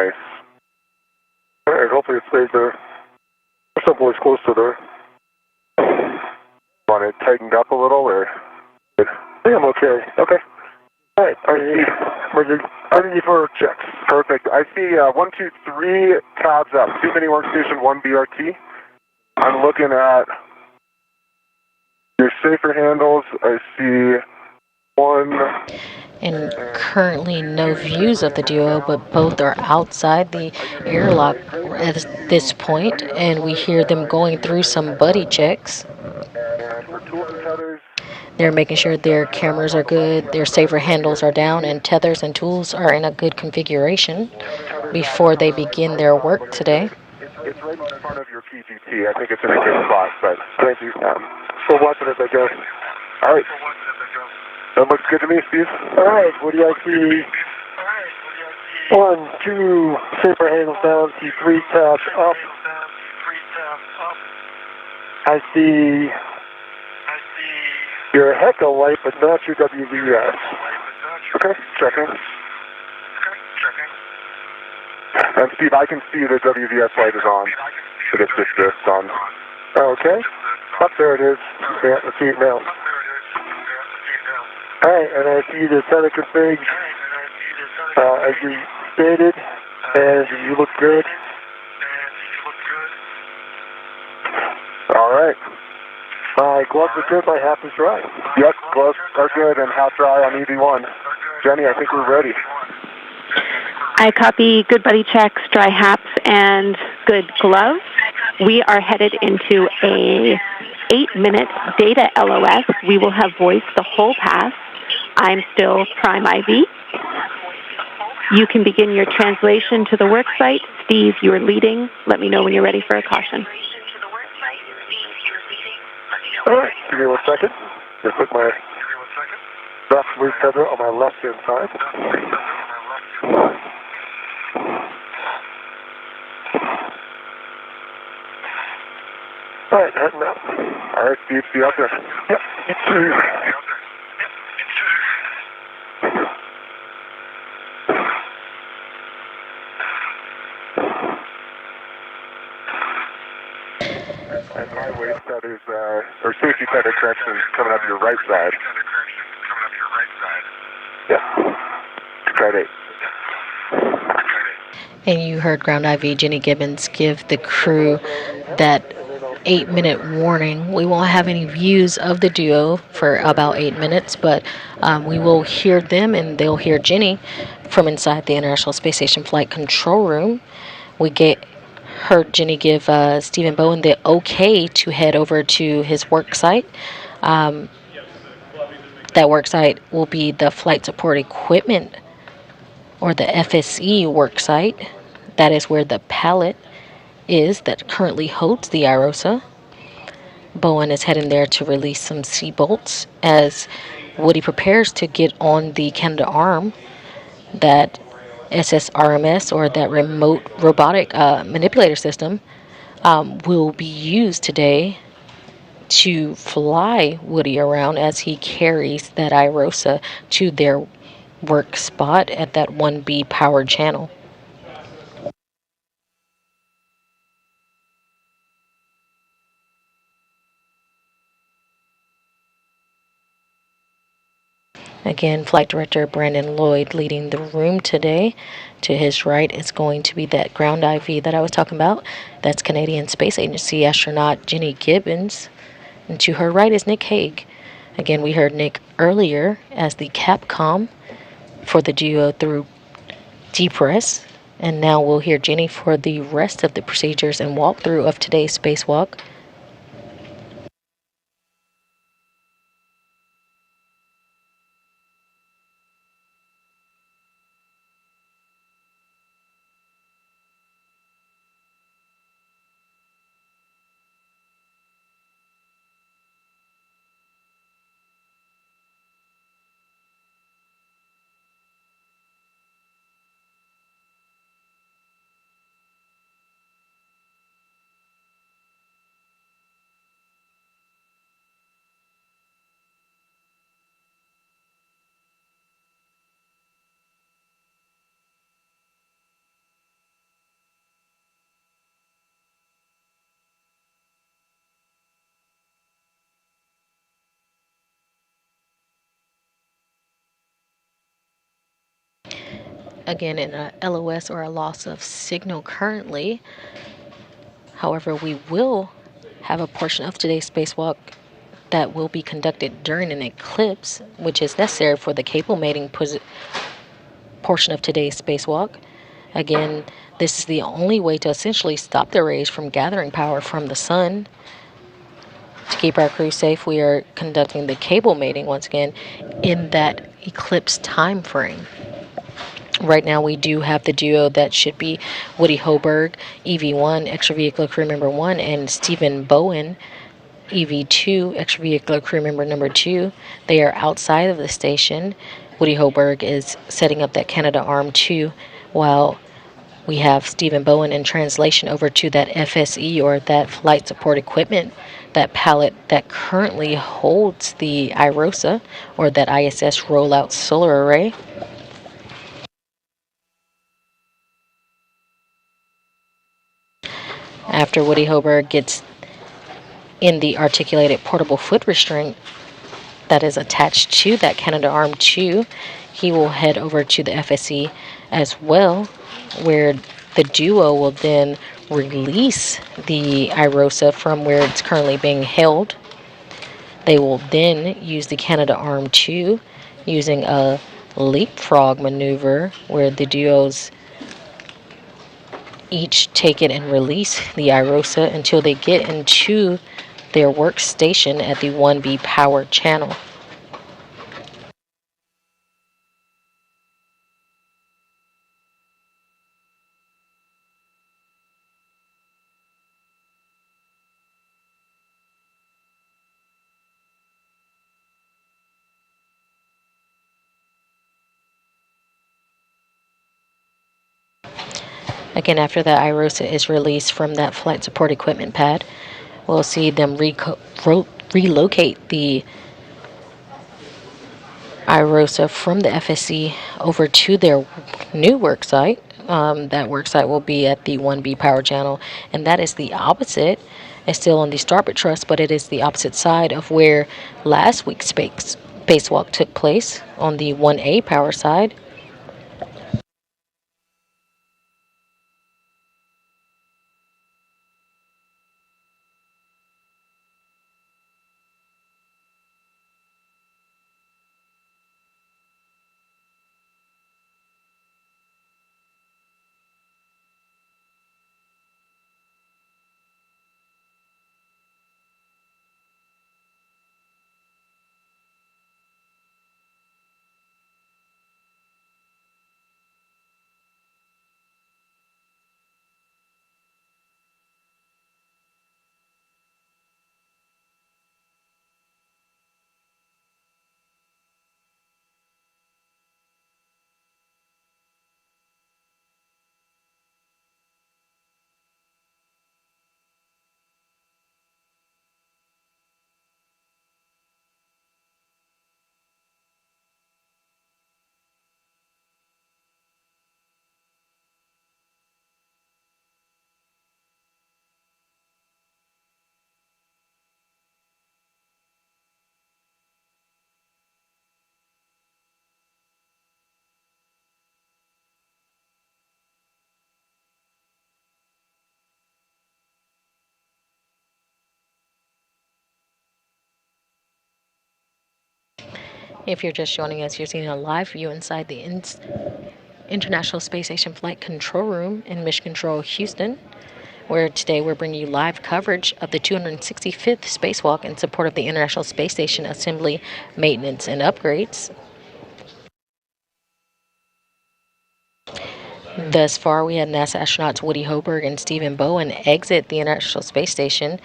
Nice. All right, hopefully it stays there. Someplace close to there. Want it tightened up a little, or? I think I'm okay. Okay. All right, I need for checks. Perfect. I see 1, 2, 3 tabs up. 2 mini workstation, 1 BRT. I'm looking at your safer handles. I see 1. And currently no views of the duo, but both are outside the airlock at this point, and we hear them going through some buddy checks. They're making sure their cameras are good, their safer handles are down, and tethers and tools are in a good configuration before they begin their work today. It's right in front of your PGT. I think it's in a good spot, but thank you for watching as I go. All right. That looks good to me, Steve. All right. What do I see? 1, 2, safer handles down. See 3 tabs up. I see your HECO light, but not your WVS. Okay, checking. And Steve, I can see the WVS light is on. It's just this on. Okay. Up there it is. Yeah, I see it now. All right, and I see the tether config as you stated, and you look good. All right. My gloves are good, my hat is dry. Yep, gloves are good and hat dry on EV1. Jenny, I think we're ready. I copy good buddy checks, dry hats, and good gloves. We are headed into a 8-minute data LOS. We will have voice the whole pass. I'm still Prime IV. You can begin your translation to the work site. Steve, you are leading. Let me know when you're ready for a caution. All right, give me 1 second. Just put my left loose tether on my left-hand side. All right, heading up. All right, Steve, see you out there. Yep, me too. And my waist tethers, or safety tether correction is coming up your right side. Yeah. Try it. And you heard Ground IV Jenny Gibbons give the crew that 8-minute warning. We won't have any views of the duo for about 8 minutes, but we will hear them and they'll hear Jenny from inside the International Space Station Flight Control Room. We heard Jenny give Stephen Bowen the okay to head over to his work site. That work site will be the Flight Support Equipment, or the FSE work site. That is where the pallet is that currently holds the IROSA. Bowen is heading there to release some seat bolts as Woody prepares to get on the Canadarm, that SSRMS, or that remote robotic manipulator system, will be used today to fly Woody around as he carries that IROSA to their work spot at that 1B powered channel. Again, Flight Director Brandon Lloyd leading the room today. To his right is going to be that ground IV that I was talking about. That's Canadian Space Agency astronaut Jenny Gibbons. And to her right is Nick Hague. Again, we heard Nick earlier as the Capcom for the duo through DPRESS. And now we'll hear Jenny for the rest of the procedures and walkthrough of today's spacewalk. again in a LOS or a loss of signal currently. However, we will have a portion of today's spacewalk that will be conducted during an eclipse, which is necessary for the cable mating portion of today's spacewalk. Again, this is the only way to essentially stop the rays from gathering power from the sun. To keep our crew safe, we are conducting the cable mating once again in that eclipse time frame. Right now, we do have the duo that should be Woody Hoberg, EV1, extravehicular crew member 1, and Stephen Bowen, EV2, extravehicular crew member number 2. They are outside of the station. Woody Hoberg is setting up that Canada Arm 2, while we have Stephen Bowen in translation over to that FSE, or that flight support equipment, that pallet that currently holds the IROSA, or that ISS rollout solar array. After Woody Hoberg gets in the articulated portable foot restraint that is attached to that Canada Arm 2, he will head over to the FSE as well, where the duo will then release the IROSA from where it's currently being held. They will then use the Canada Arm 2 using a leapfrog maneuver where the duos each take it and release the IROSA until they get into their workstation at the 1B power channel. Again, after that IROSA is released from that flight support equipment pad, we'll see them relocate the IROSA from the FSC over to their new work site. That work site will be at the 1B power channel, and that is the opposite. It's still on the starboard truss, but it is the opposite side of where last week's spacewalk took place, on the 1A power side. If you're just joining us, you're seeing a live view inside the International Space Station Flight Control Room in Mission Control, Houston, where today we're bringing you live coverage of the 265th spacewalk in support of the International Space Station assembly, maintenance, and upgrades. Thus far, we had NASA astronauts Woody Hoberg and Stephen Bowen exit the International Space Station,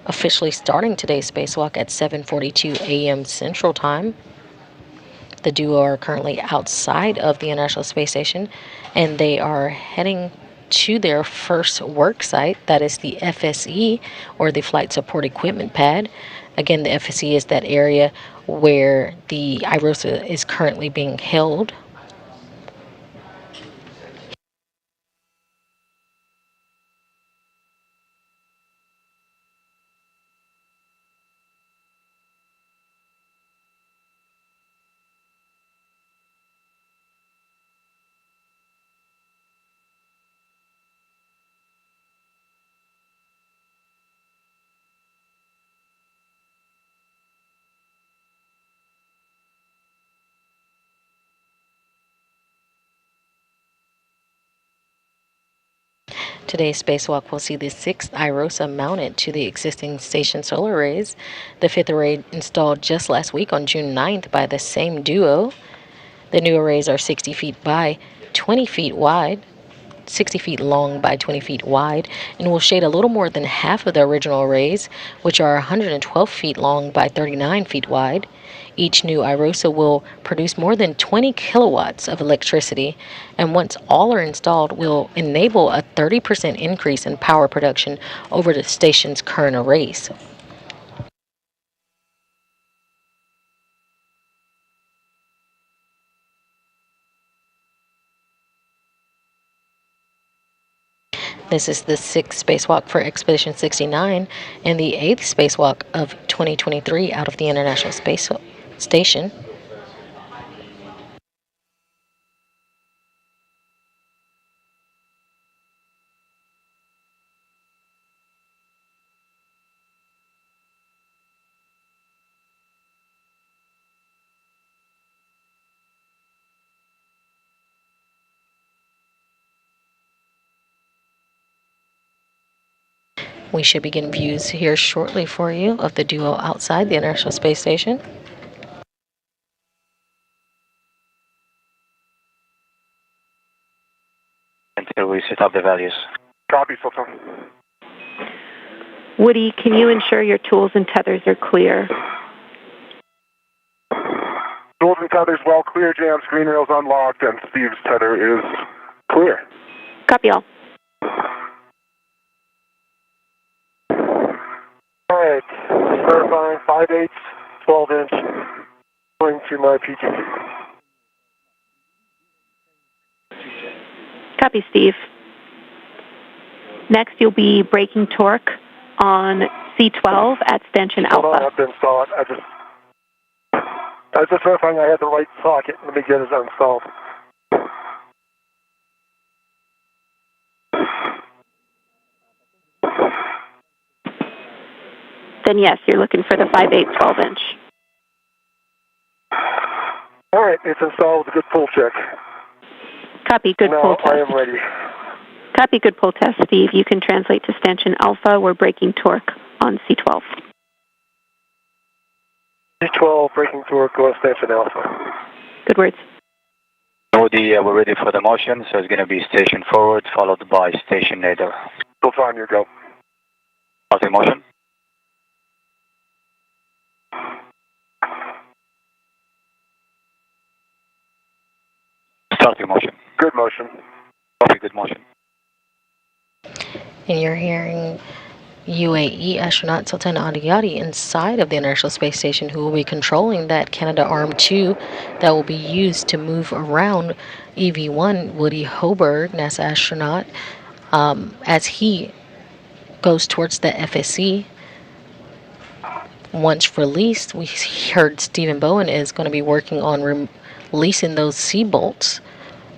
officially starting today's spacewalk at 7:42 a.m. Central Time. The duo are currently outside of the International Space Station, and they are heading to their first work site, that is the FSE, or the Flight Support Equipment Pad. Again, the FSE is that area where the IROSA is currently being held. Today's spacewalk will see the 6th IROSA mounted to the existing station solar arrays, the 5th array installed just last week on June 9th by the same duo. The new arrays are 60 feet by 20 feet wide, 60 feet long by 20 feet wide, and will shade a little more than half of the original arrays, which are 112 feet long by 39 feet wide. Each new IROSA will produce more than 20 kilowatts of electricity, and once all are installed, will enable a 30% increase in power production over the station's current arrays. This is the 6th spacewalk for Expedition 69 and the 8th spacewalk of 2023 out of the International Space Station. We should begin views here shortly for you of the duo outside the International Space Station. Until we set up the values. Copy, Sultan. Woody, can you ensure your tools and tethers are clear? Tools and tethers well clear, jams, green rails unlocked, and Steve's tether is clear. Copy all. All right, verifying 5/8, 12-inch, going to my PGT. Copy, Steve. Next, you'll be braking torque on C12 at stanchion Hold on, I alpha. have to install it. I was just verifying I had the right socket. Let me get it installed. Then yes, you're looking for the 5/8, 12-inch. All right, it's installed with a good pull check. Copy, good pull Now test. I am ready. Copy, good pull test, Steve. You can translate to stanchion alpha. We're braking torque on C12. C12, braking torque, go to station alpha. Good words. Woody, we're ready for the motion, so it's going to be station forward, followed by station nadir. Sultan, you go. Starting motion. Starting motion. Good motion. Copy, good motion. And you're hearing UAE astronaut Sultan Adiyati inside of the International Space Station, who will be controlling that Canadarm2 that will be used to move around EV1 Woody Hoberg, NASA astronaut, as he goes towards the FSC. Once released, we heard Stephen Bowen is going to be working on releasing those C-bolts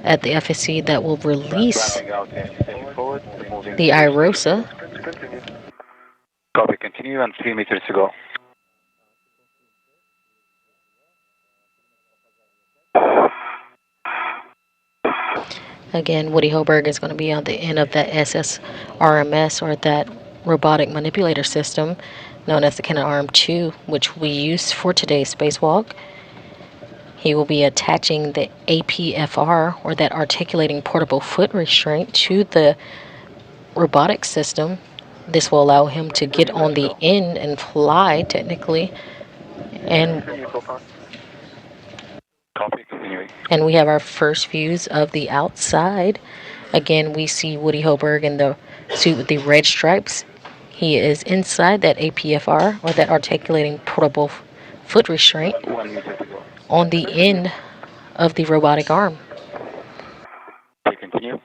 at the FSC that will release the IROSA. Copy, continue, and 3 meters to go. Again, Woody Hoberg is going to be on the end of that SSRMS, or that robotic manipulator system known as the Canadarm2, which we use for today's spacewalk. He will be attaching the APFR, or that articulating portable foot restraint, to the robotic system. This will allow him to get on the end and fly, technically. And Copy, continuing. we have our first views of the outside. Again, we see Woody Hoberg in the suit with the red stripes. He is inside that APFR, or that articulating portable foot restraint, 1 meter to go. on the end of the robotic arm. We continue.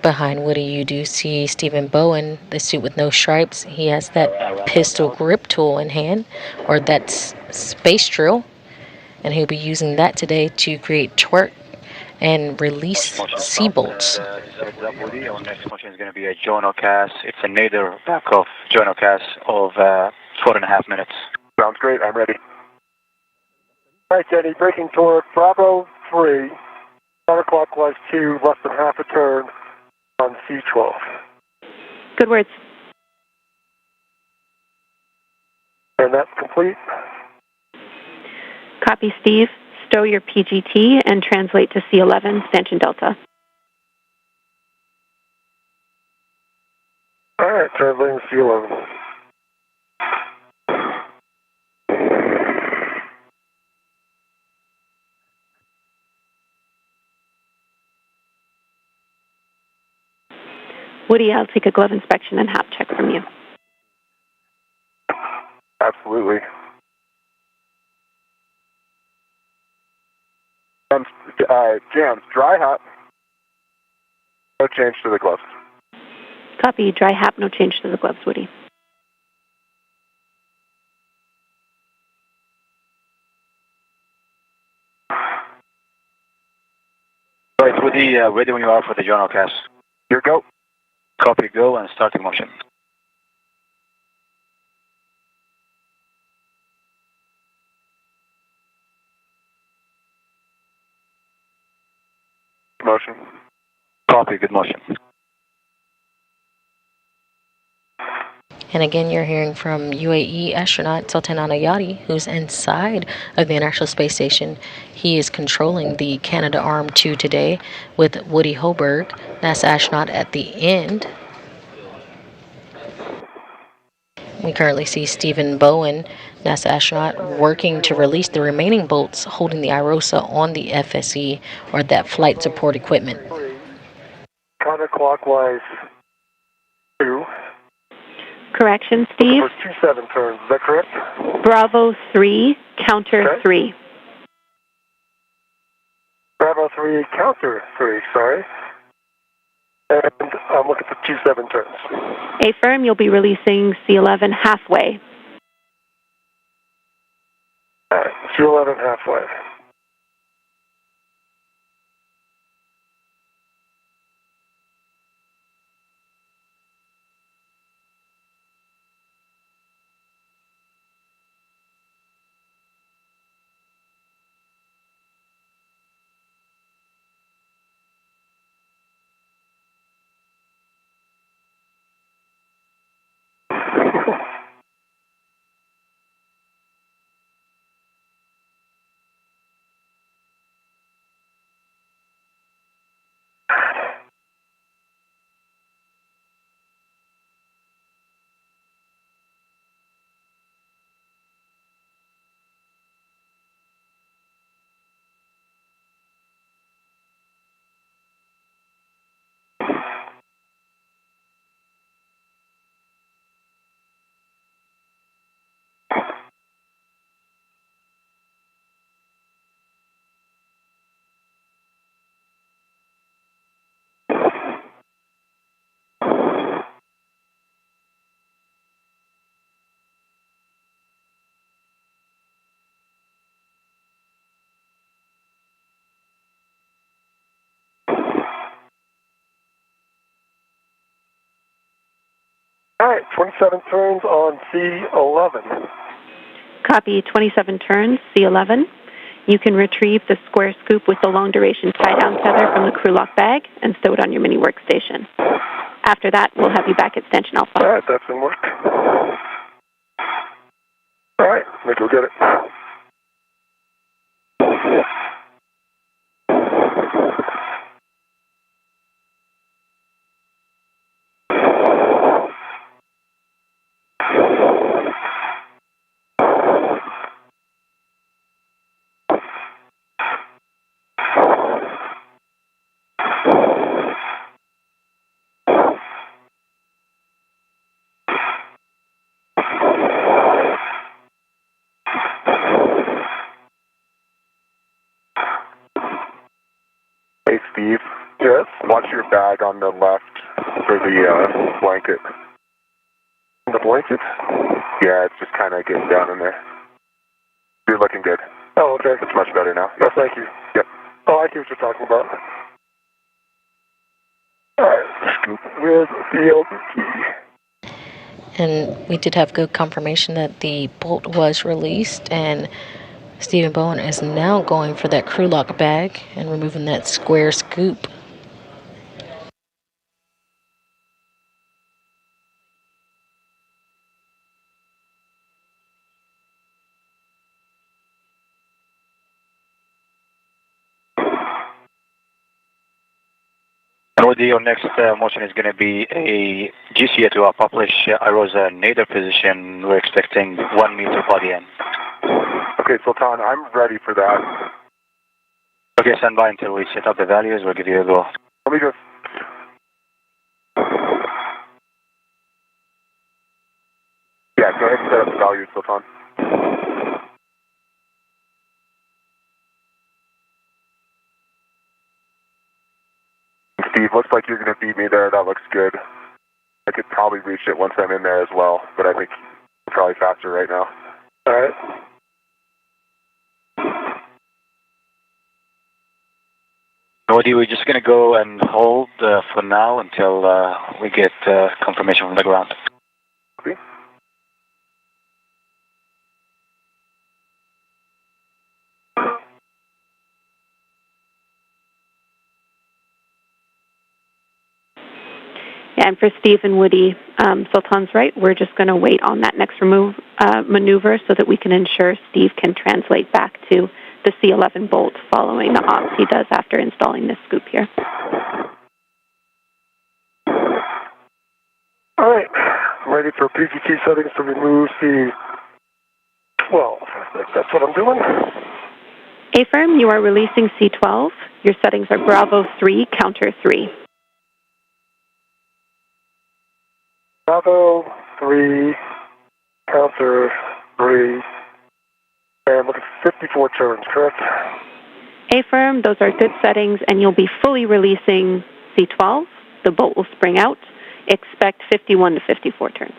Behind Woody, you do see Stephen Bowen, the suit with no stripes. He has that pistol grip tool in hand, or that space drill, and he'll be using that today to create torque and release C-bolts. Our next motion is going to be a Jono cast. It's a nadir back of Jono cast of 4.5 minutes. Sounds great. I'm ready. All right, Jenny, braking toward Bravo 3, counterclockwise 2, less than half a turn on C12. Good words. And that's complete. Copy, Steve. Stow your PGT and translate to C11, Stanchion Delta. All right, translating to C11. Woody, I'll take a glove inspection and hap check from you. Absolutely. Jams, dry hop. No change to the gloves. Copy. Dry hap, no change to the gloves, Woody. Right, Woody, ready when you are for the journal cast. Here, go. Copy, go, and starting motion. Motion. Copy, good motion. And again, you're hearing from UAE astronaut Sultan Anayati, who's inside of the International Space Station. He is controlling the Canadarm2 today with Woody Hoberg, NASA astronaut, at the end. We currently see Stephen Bowen, NASA astronaut, working to release the remaining bolts holding the IROSA on the FSE, or that flight support equipment. Counterclockwise 2. Correction, Steve. For 27 turns, is that correct? Bravo 3, counter Okay. 3. Bravo 3, counter 3, sorry. And I'm looking for 27 turns. Affirm, you'll be releasing C11 halfway. All right, C11 halfway. All right, 27 turns on C11. Copy. 27 turns, C11. You can retrieve the square scoop with the long duration tie-down tether from the crew lock bag and stow it on your mini workstation. After that, we'll have you back at Stanchion Alpha. All right, that's in work. All right, let's go get it. Hey, Steve. Yes? Watch your bag on the left for the blanket. The blanket? Yeah, it's just kind of getting down in there. You're looking good. Oh, okay. It's much better now. No, thank you. Yep. Oh, I see what you're talking about. All right. Scoop with the open key. And we did have good confirmation that the bolt was released, and Stephen Bowen is now going for that crew lock bag and removing that square scoop. And Woody, your next motion is going to be a GCA to publish IROSA nadir position. We're expecting 1 meter body end. Okay, Sultan, I'm ready for that. Okay, stand by until we set up the values. We'll give you a go. Let me just... Yeah, go ahead and set up the values, Sultan. Steve, looks like you're going to beat me there. That looks good. I could probably reach it once I'm in there as well, but I think I'm probably faster right now. All right. Woody, we're just going to go and hold for now until we get confirmation from the ground. Okay. Yeah, and for Steve and Woody, Sultan's right. We're just going to wait on that next maneuver so that we can ensure Steve can translate back to the C11 bolt following the ops he does after installing this scoop here. All right. I'm ready for PGT settings to remove C12. That's what I'm doing. A-firm, you are releasing C12. Your settings are Bravo 3, counter 3. Bravo 3, counter 3, and look at 54 turns, correct? A-firm, those are good settings, and you'll be fully releasing C12. The bolt will spring out. Expect 51 to 54 turns.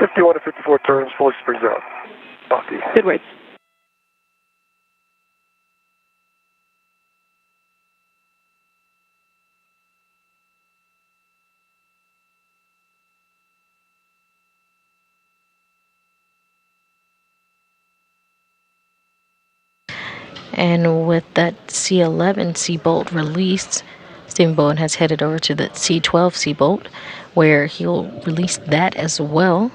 51 to 54 turns, fully springs out. Copy. Good words. And with that C11 C-bolt released, Stephen Bowen has headed over to the C12 C-bolt, where he'll release that as well.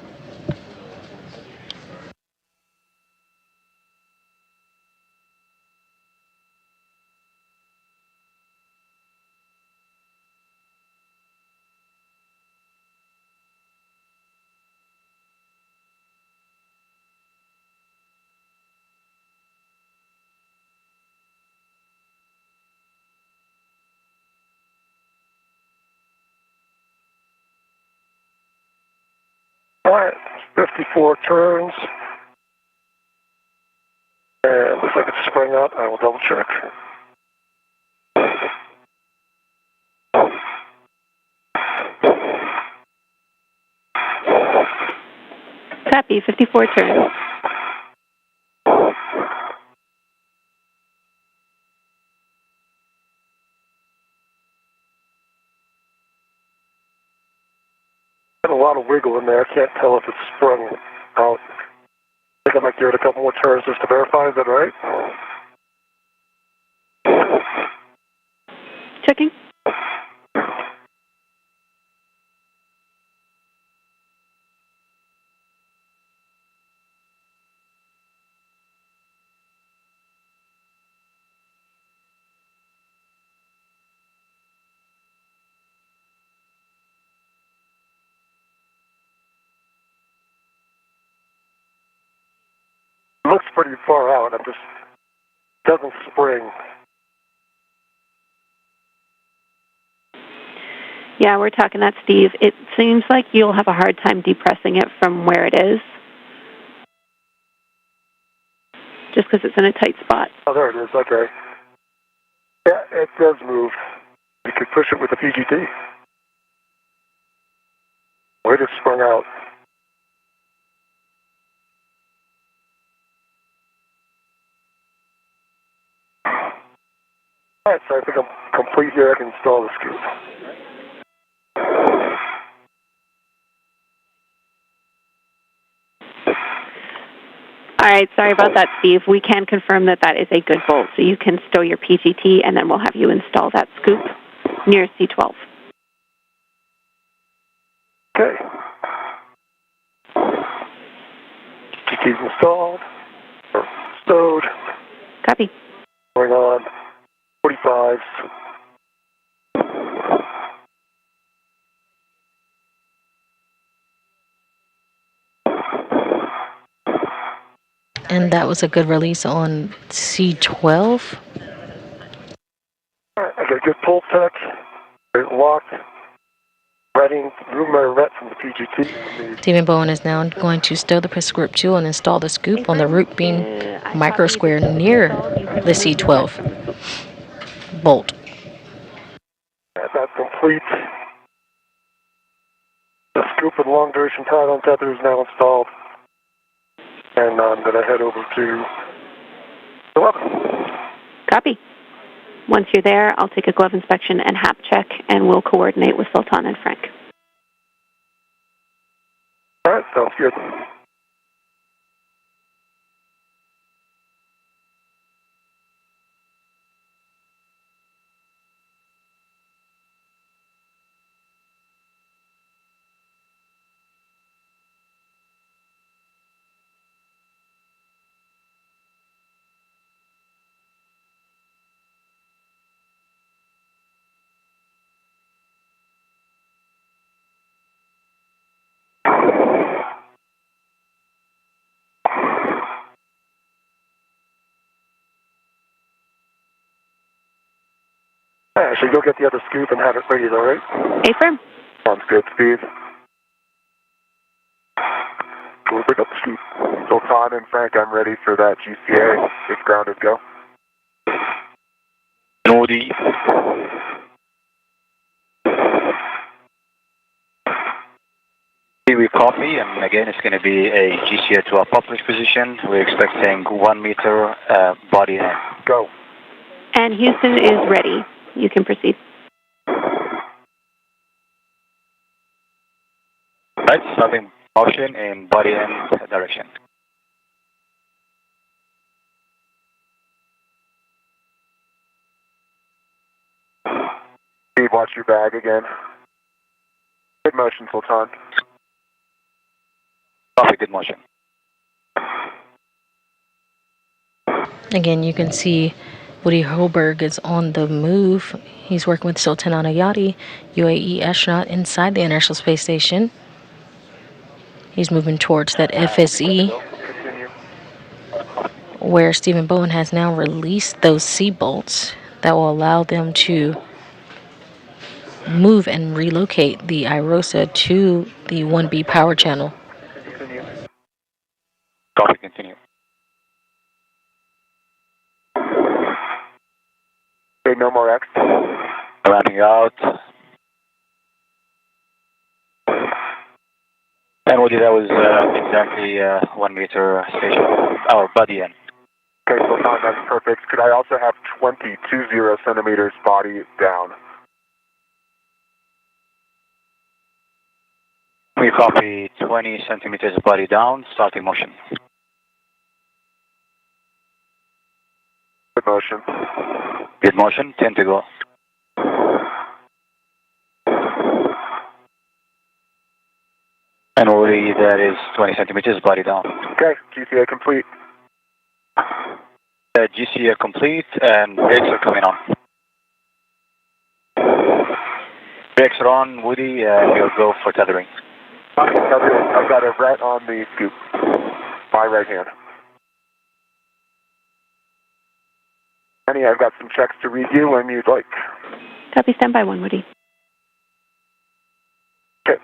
All right, 54 turns. And looks like it's sprung out. I will double check. Copy, 54 turns. Got a lot of wiggle in there. I can't tell if it's sprung out. I think I might give it a couple more turns just to verify. Is that right? Checking. It looks pretty far out. It just doesn't spring. Yeah, we're talking that, Steve. It seems like you'll have a hard time depressing it from where it is, just because it's in a tight spot. Oh, there it is. Okay. Yeah, it does move. You could push it with a PGT. Where it sprung out. All right, so I think I'm complete here. I can install the scoop. right, sorry about that, Steve. We can confirm that that is a good bolt, so you can stow your PGT, and then we'll have you install that scoop near C12. Okay. PGT's installed, or stowed. Copy. Going on 45. And that was a good release on C12. All right, I got a good pull tech. There's locked. Reading room ret from the PGT. Stephen Bowen is now going to stow the prescript tool and install the scoop on the root beam micro square near the C12 bolt. That's complete. The scoop and long duration tie-down tether is now installed. And I'm going to head over to 11. Copy. Once you're there, I'll take a glove inspection and HAP check, and we'll coordinate with Sultan and Frank. All right, sounds good. I should go get the other scoop and have it ready, all right? Affirm. Sounds good, Steve. We'll pick up the scoop. Sultan and Frank, I'm ready for that GCA. It's grounded, go. Woody. We copy, and again, it's going to be a GCA to our published position. We're expecting 1 meter body end. Go. And Houston is ready. You can proceed. Right, starting motion in body end direction. Steve, watch your bag again. Good motion, Sultan. Copy, good motion. Again, you can see Woody Holberg is on the move. He's working with Sultan Al-Ayati, UAE astronaut inside the International Space Station. He's moving towards that FSE, where Stephen Bowen has now released those C-bolts that will allow them to move and relocate the IROSA to the 1B power channel. Copy, continue. Okay, no more X. Rounding out. And Woody, that was exactly 1 meter station, our body end. Okay, Sultan, that's perfect. Could I also have 20 centimeters body down? We copy 20 centimeters body down, starting motion. Good motion. Good motion, 10 to go. And Woody, that is 20 centimeters body down. Okay, GCA complete. GCA complete, and brakes are coming on. Brakes are on, Woody, and we'll go for tethering. I've got a ret on the scoop. My right hand. Annie, I've got some checks to read you when you'd like. Copy, standby 1, Woody. Okay.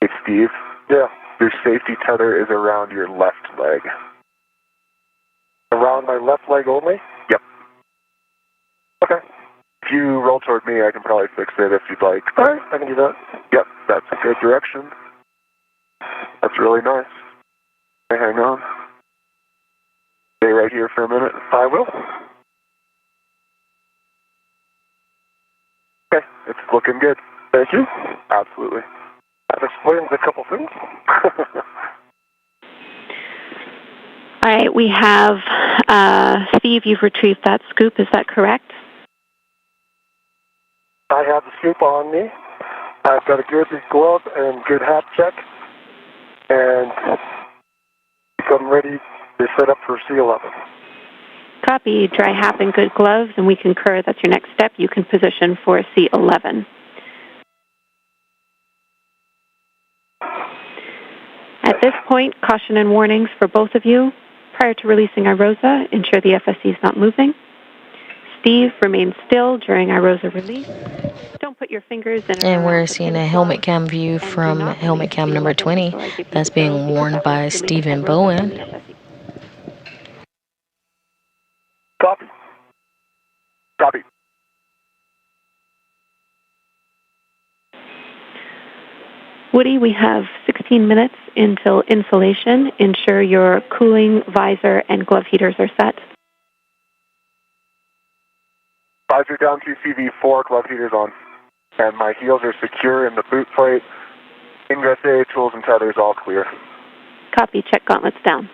Hey, Steve. Yeah. Your safety tether is around your left leg. Around my left leg only? Yep. Okay. If you roll toward me, I can probably fix it if you'd like. All right, I can do that. Yep, that's a good direction. That's really nice. Okay, hang on. Stay right here for a minute. I will. Looking good. Thank you. Absolutely. That explains a couple things. All right, we have, Steve, you've retrieved that scoop, is that correct? I have the scoop on me. I've got a good glove and good hat check. And I'm ready to set up for C11. Copy, dry hap and good gloves, and we concur that's your next step. You can position for C11. At this point, caution and warnings for both of you. Prior to releasing IROSA, ensure the FSE is not moving. Steve, remain still during IROSA release. Don't put your fingers in And we're seeing a helmet cam view from helmet cam number 20 that's being worn by Stephen Bowen. Copy. Copy. Woody, we have 16 minutes until insulation. Ensure your cooling, visor, and glove heaters are set. Visor down to CV4, glove heaters on. And my heels are secure in the boot plate. Ingress A, tools and tethers all clear. Copy, check gauntlets down.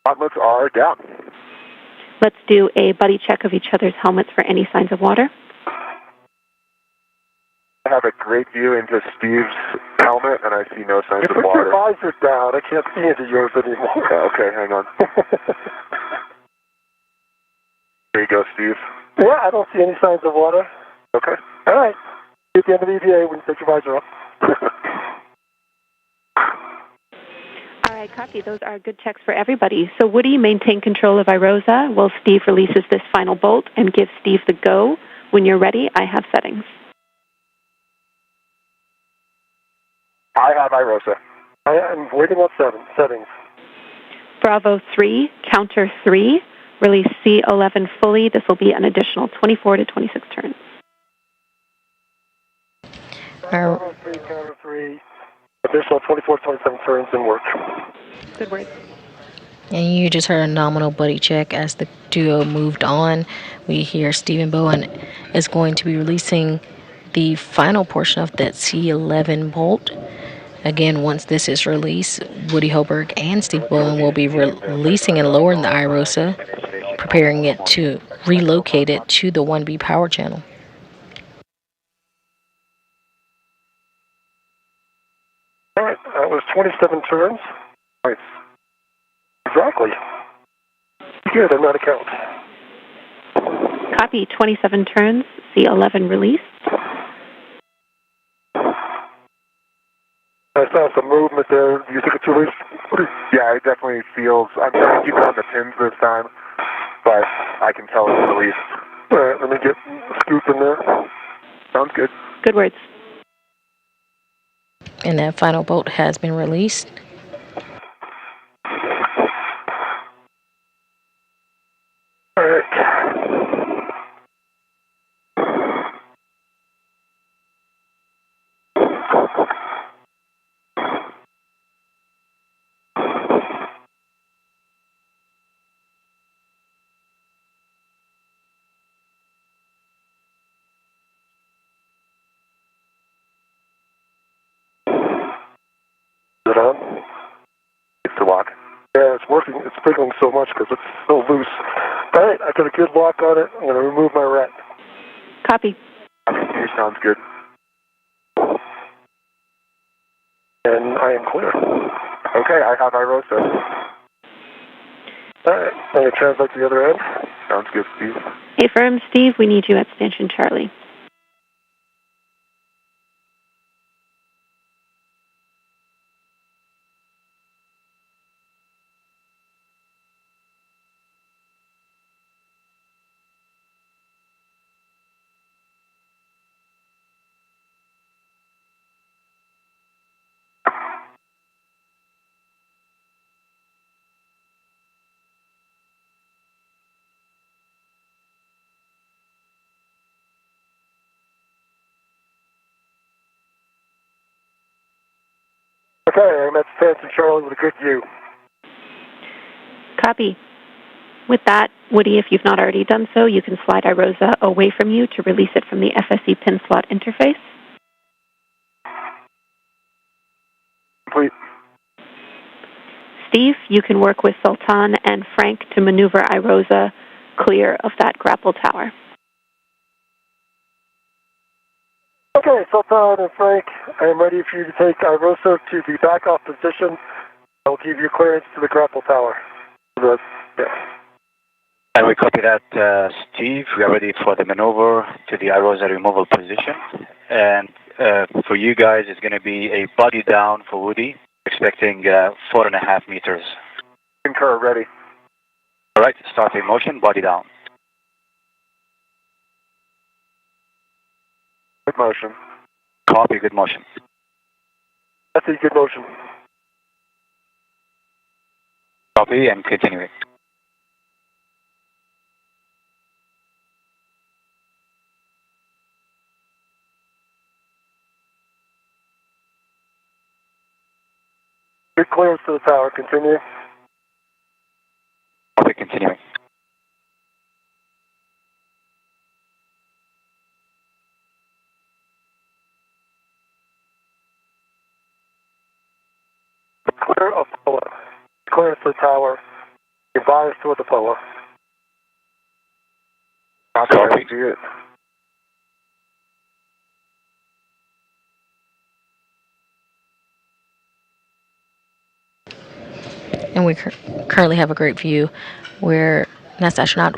Gauntlets are down. Let's do a buddy check of each other's helmets for any signs of water. I have a great view into Steve's helmet, and I see no signs You of put your water. visor down. I can't see into yours anymore. Yeah, okay, hang on. There you go, Steve. Yeah, I don't see any signs of water. Okay. All right. See you at the end of the EVA when you take your visor off. All right, copy. Those are good checks for everybody. So Woody, maintain control of IROSA while Steve releases this final bolt, and give Steve the go. When you're ready, I have settings. I have IROSA. I am waiting on settings. Bravo 3, counter 3, release C11 fully. This will be an additional 24 to 26 turns. Bravo 3, counter 3, additional 24 to 27 turns and work. Good work. And you just heard a nominal buddy check as the duo moved on. We hear Stephen Bowen is going to be releasing the final portion of that C11 bolt. Again, once this is released, Woody Hoberg and Steve Bowen will be releasing and lowering the IROSA, preparing it to relocate it to the 1B power channel. All right, that was 27 turns. Nice. Exactly. Good, I'm out of count. Copy, 27 turns, C11 release. I saw some movement there. Do you think it's released? Yeah, it definitely feels... I'm trying to keep it on the pins this time, but I can tell it's released. All right, let me get a scoop in there. Sounds good. Good words. And that final bolt has been released. All right. Is it on? It's the lock. Yeah, it's working. It's wiggling so much because it's so loose. All right, I got a good lock on it. I'm going to remove my rat. Copy. It sounds good. And I am clear. Okay, I have IROSA. All right, I'm going to translate to the other end. Sounds good, Steve. Affirm, Steve, we need you at Station Charlie. Okay, I'm at Station Charlie with a good view. Copy. With that, Woody, if you've not already done so, you can slide iROSA away from you to release it from the FSE pin slot interface. Complete. Steve, you can work with Sultan and Frank to maneuver iROSA clear of that grapple tower. Okay, Sultan and Frank, I am ready for you to take iROSA to the back-off position. I will give you clearance to the grapple tower. Yes. And we copy that, Steve. We are ready for the maneuver to the iROSA removal position. And for you guys, it's going to be a body down for Woody, expecting 4.5 meters. Concur, ready. All right, start in motion, body down. Good motion. Copy, good motion. That's a good motion. Copy and continuing. Good clearance to the tower. Continue. Copy, continuing. Clear of POA. Clearance to the tower. Your bias toward the POA. Copy. Good. And we currently have a great view where NASA astronaut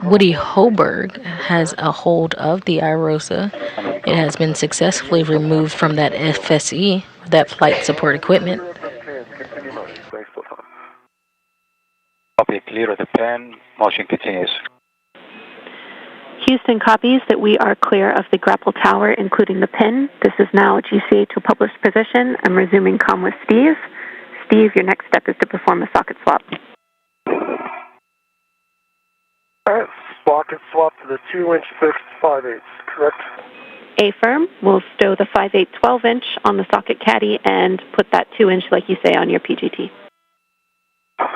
Woody Hoberg has a hold of the iROSA. It has been successfully removed from that FSE, that flight support equipment. Continue motion. Thanks, Sultan. Copy, clear of the pen. Motion continues. Houston copies that we are clear of the grapple tower, including the pin. This is now GCA to published position. I'm resuming comm with Steve. Steve, your next step is to perform a socket swap. All right, socket swap to the 2-inch fixed 5/8, correct? A-firm will stow the 5/8 12-inch on the socket caddy and put that 2-inch, like you say, on your PGT. All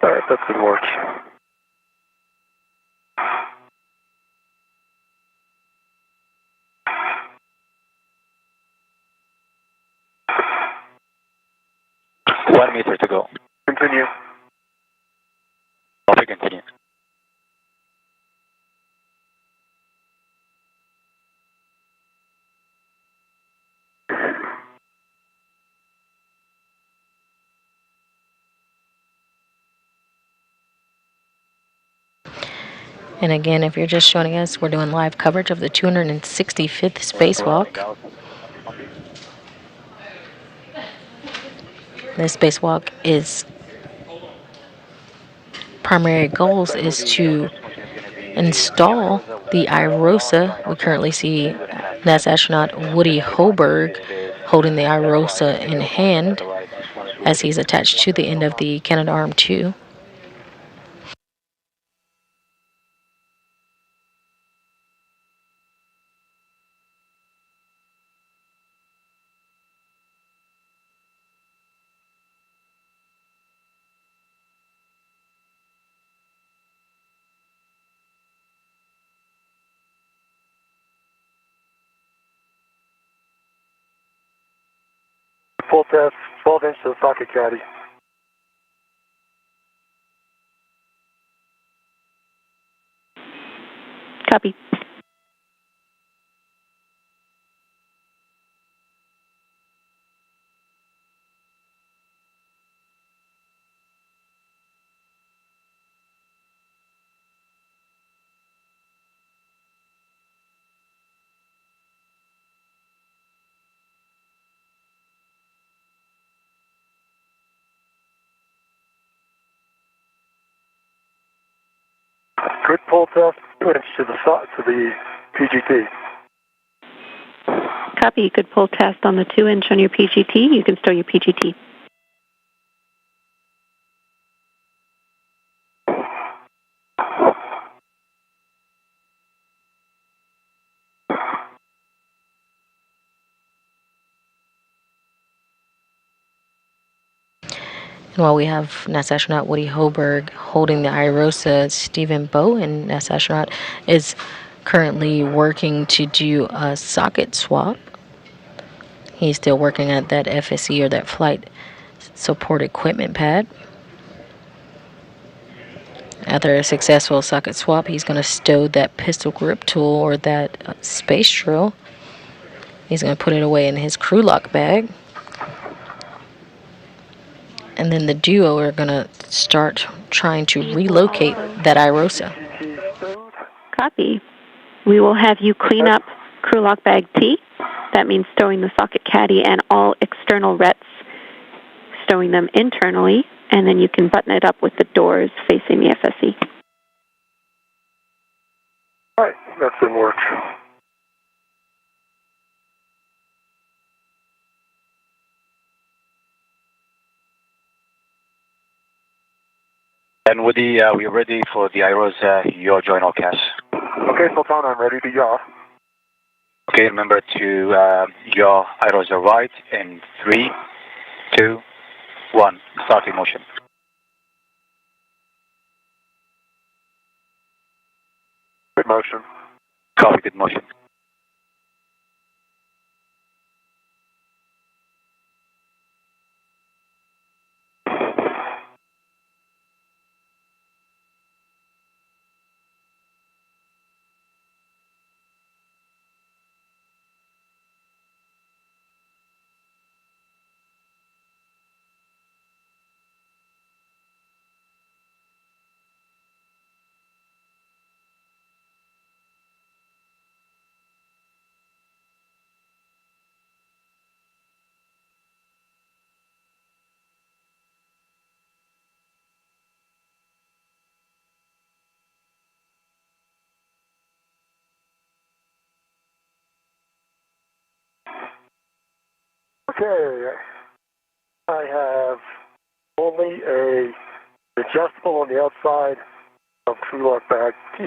right, that should work. One meter to go. Continue. Copy, continue. And again, if you're just joining us, we're doing live coverage of the 265th spacewalk. This spacewalk is primary goals is to install the iROSA. We currently see NASA astronaut Woody Hoberg holding the iROSA in hand as he's attached to the end of the Canadarm2. Full test, 12-inch to the socket caddy. Copy. Good pull test, 2-inch to the PGT. Copy. Good pull test on the 2-inch on your PGT. You can stow your PGT. While we have NASA astronaut Woody Hoberg holding the IROSA, Stephen Bowen, NASA astronaut, is currently working to do a socket swap. He's still working at that FSE, or that flight support equipment pad. After a successful socket swap, he's going to stow that pistol grip tool, or that space drill. He's going to put it away in his crew lock bag. And then the duo are going to start trying to relocate that IROSA. Copy. We will have you clean up crew lock bag T. That means stowing the socket caddy and all external rets, stowing them internally, and then you can button it up with the doors facing the FSE. All right, that's in work. And Woody, we're ready for the IROSA, your journal cast. Okay, Sultan, I'm ready to yaw. Okay, remember to yaw IROSA right in 3, 2, 1. Start motion. Good motion. Copy, good motion. Okay, I have only a adjustable on the outside of crew lock bag T.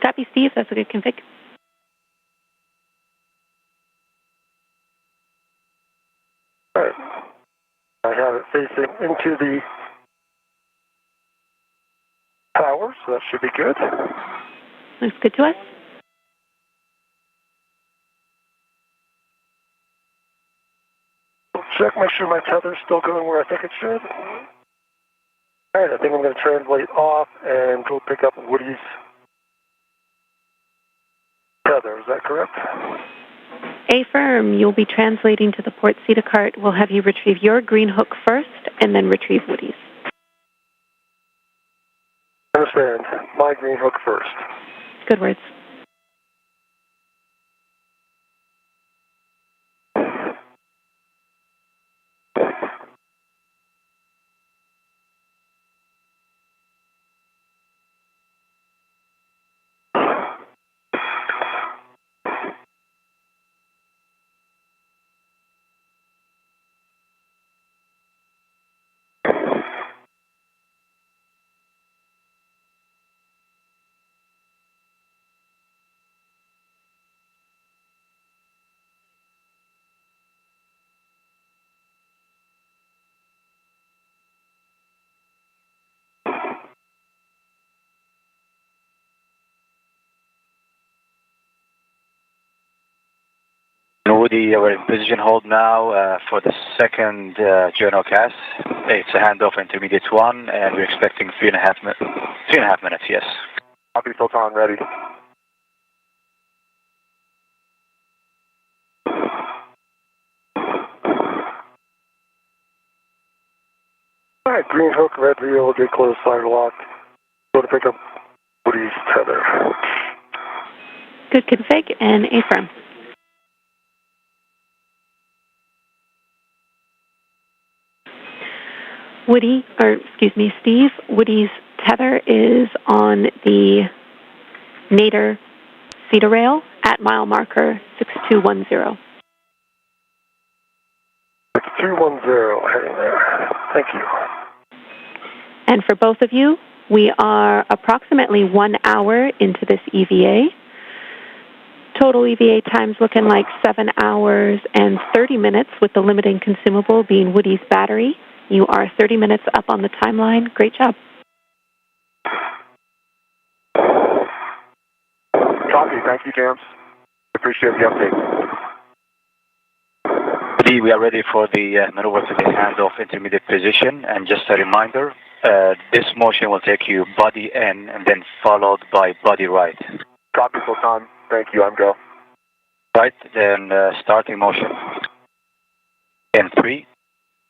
Copy, Steve. That's a good config. All right. I have it facing into the tower, so that should be good. Looks good to us. Check, make sure my tether's still going where I think it should. All right, I think I'm going to translate off and go pick up Woody's tether. Is that correct? Affirm. You'll be translating to the port CETA cart. We'll have you retrieve your green hook first, and then retrieve Woody's. Understand. My green hook first. Good words. Woody, we're in position hold now for the second journal cast. It's a handoff intermediate 1, and we're expecting 3.5 minutes, yes. Copy, Sultan, ready. All right, green hook, red reel, get close, slider lock. Go to pick up Woody's tether. Good config, and affirm. Steve, Woody's tether is on the Nader CETA rail at mile marker 6210. 6210, heading there. Thank you. And for both of you, We are approximately 1 hour into this EVA. Total EVA time's looking like 7 hours and 30 minutes, with the limiting consumable being Woody's battery. You are 30 minutes up on the timeline. Great job. Copy. Thank you, James. Appreciate the update. Woody, we are ready for the maneuver to the handoff intermediate position. And just a reminder, this motion will take you body in and then followed by body right. Copy, Sultan. Thank you. I'm go. Right, then starting motion. In 3,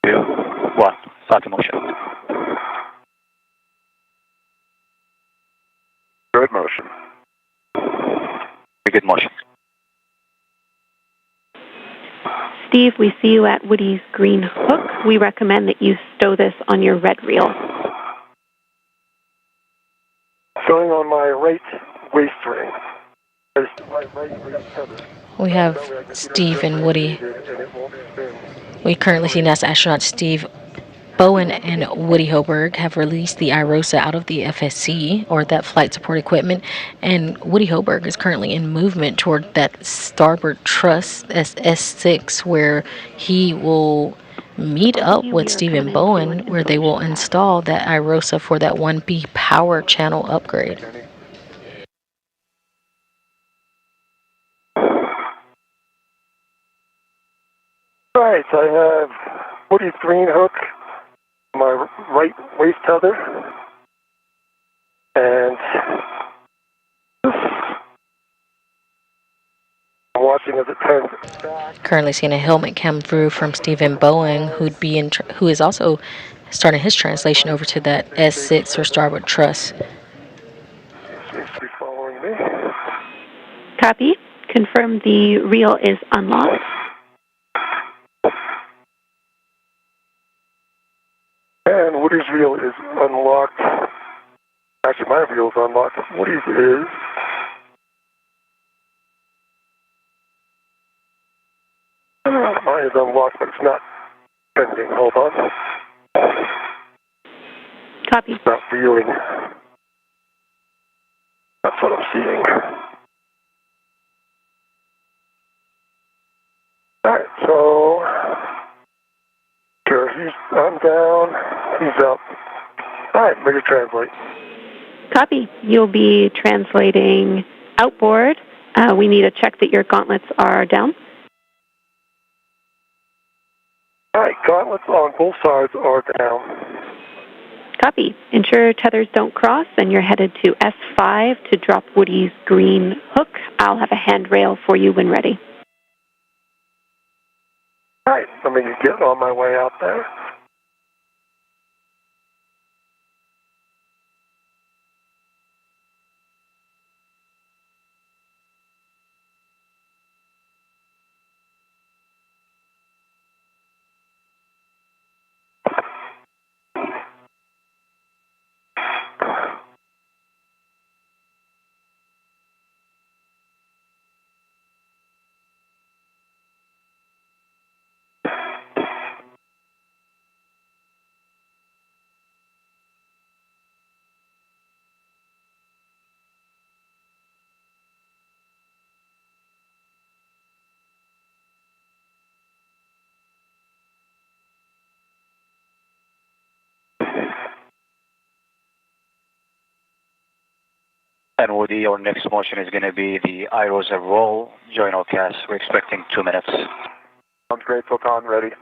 2, 1. Starting motion. Good motion. Very good motion. Steve, we see you at Woody's green hook. We recommend that you stow this on your red reel. Going on my right waist ring. We have Steve and Woody. We currently see NASA astronauts Steve Bowen and Woody Hoberg have released the IROSA out of the FSC, or that flight support equipment, and Woody Hoberg is currently in movement toward that starboard truss S6, where he will meet up with Stephen Bowen, where they will install that IROSA for that 1B power channel upgrade. All right, I have Woody's green hook, my right waist tether, and I'm watching as it turns back. Currently seeing a helmet come through from Stephen Bowen, who is also starting his translation over to that S6 or starboard truss. Seems to be following me. Copy. Confirm the reel is unlocked. And Woody's reel is unlocked. Actually, my reel is unlocked. Woody's is. Mine is unlocked, but it's not pending. Hold on. Copy. It's not reeling. That's what I'm seeing. All right, so sure, I'm down. He's up. All right, ready to translate. Copy. You'll be translating outboard. We need to check that your gauntlets are down. All right, gauntlets on both sides are down. Copy. Ensure tethers don't cross, and you're headed to S5 to drop Woody's green hook. I'll have a handrail for you when ready. All right, let me get on my way out there. And Woody, our next motion is going to be the IROSA roll. Join our cast. We're expecting 2 minutes. Sounds great, Sultan. Ready.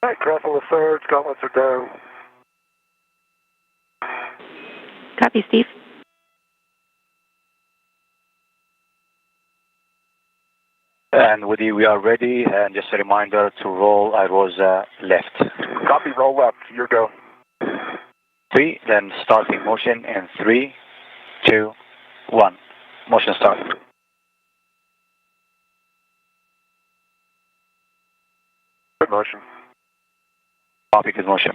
All right, crossing the surge, gauntlets are down. Copy, Steve. And Woody, we are ready. And just a reminder to roll IROSA left. Copy, roll left. Your go. 3, then starting motion in 3, 2, 1. Motion start. Good motion. Copy, good motion.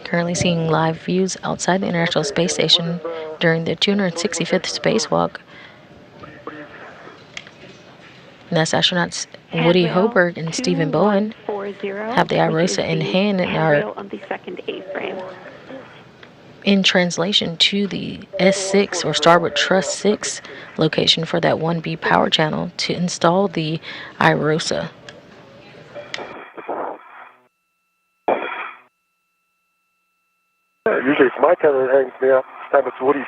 Currently seeing live views outside the International Space Station during the 265th spacewalk. NASA astronauts Woody Hoberg and Stephen Bowen have the IROSA in hand and are in translation to the S6 or Starboard Truss 6 location for that 1B power channel to install the IROSA. Usually it's my tether that hangs me up. This time it's Woody's.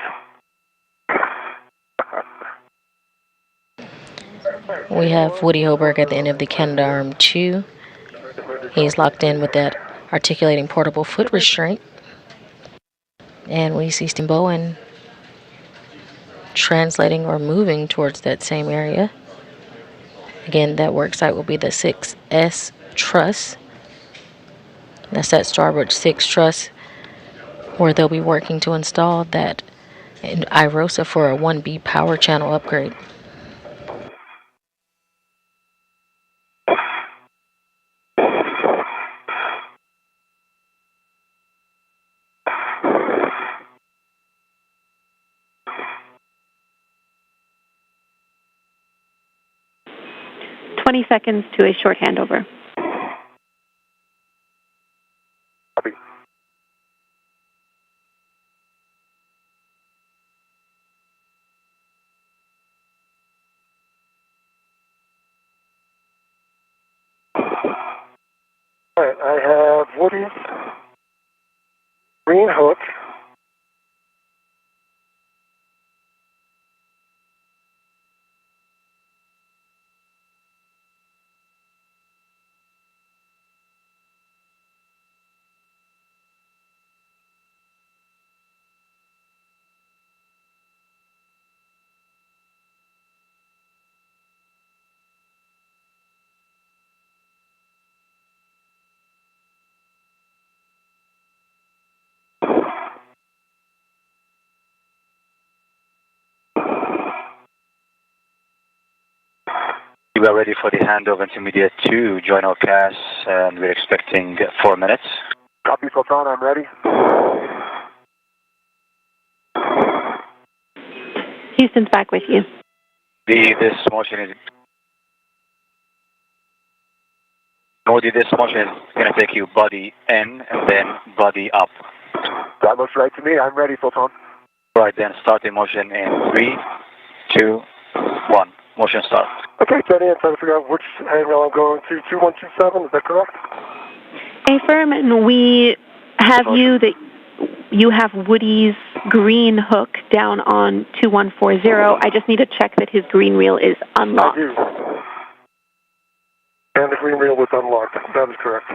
We have Woody Hoberg at the end of the Canadarm 2. He's locked in with that articulating portable foot restraint. And we see Stephen Bowen translating or moving towards that same area. Again, that work site will be the 6S truss. That's that Starboard 6 truss where they'll be working to install that IROSA for a 1B power channel upgrade. Seconds to a short handover. Copy. All right, I have Woody's green hook. We are ready for the handover intermediate to join our cast, and we're expecting 4 minutes. Copy, Sultan, I'm ready. Houston's back with you. This motion is going to take you body in and then body up. That looks right to me. I'm ready, Sultan. Right, then starting motion in 3, 2, 1. Motion start. Okay, Jenny, I'm trying to figure out which handrail I'm going to. 2127, is that correct? Affirm, and we have you that you have Woody's green hook down on 2140. I just need to check that his green reel is unlocked. I do. And the green reel was unlocked. That is correct.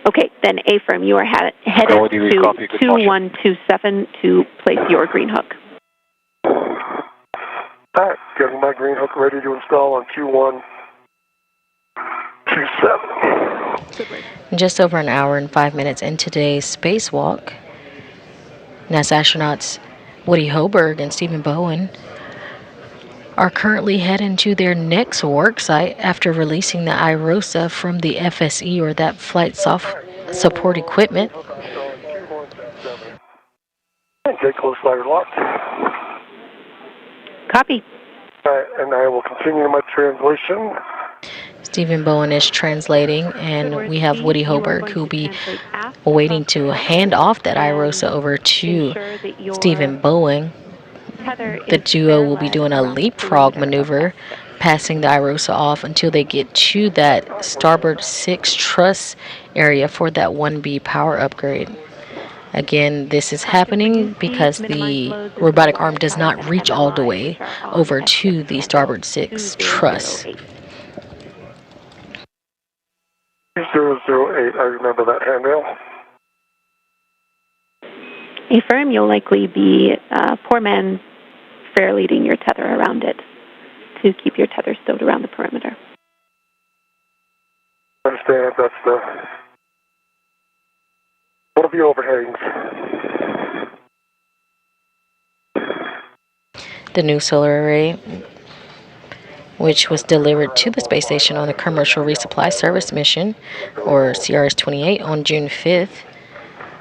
Okay, then Affirm, you are headed to 2127 to place your green hook. All right, getting my green hook ready to install on 2127. Just over an hour and 5 minutes into today's spacewalk, NASA astronauts Woody Hoberg and Stephen Bowen are currently heading to their next work site after releasing the IROSA from the FSE, or that flight support equipment. Get close ladder locked. Copy. All right, and I will continue my translation. Stephen Bowen is translating, and we have Woody Hoberg, who will be waiting to hand off that IROSA over to Stephen Bowen. The duo will be doing a leapfrog maneuver, passing the IROSA off until they get to that Starboard 6 truss area for that 1B power upgrade. Again, this is happening because the robotic arm does not reach all the way over to the Starboard 6 truss. There's 008, I remember that handrail. Affirm, you'll likely be poor man fair leading your tether around it to keep your tether stowed around the perimeter. I understand that's one of the overhangs. The new solar array, which was delivered to the space station on the Commercial Resupply Service mission, or CRS-28, on June 5th,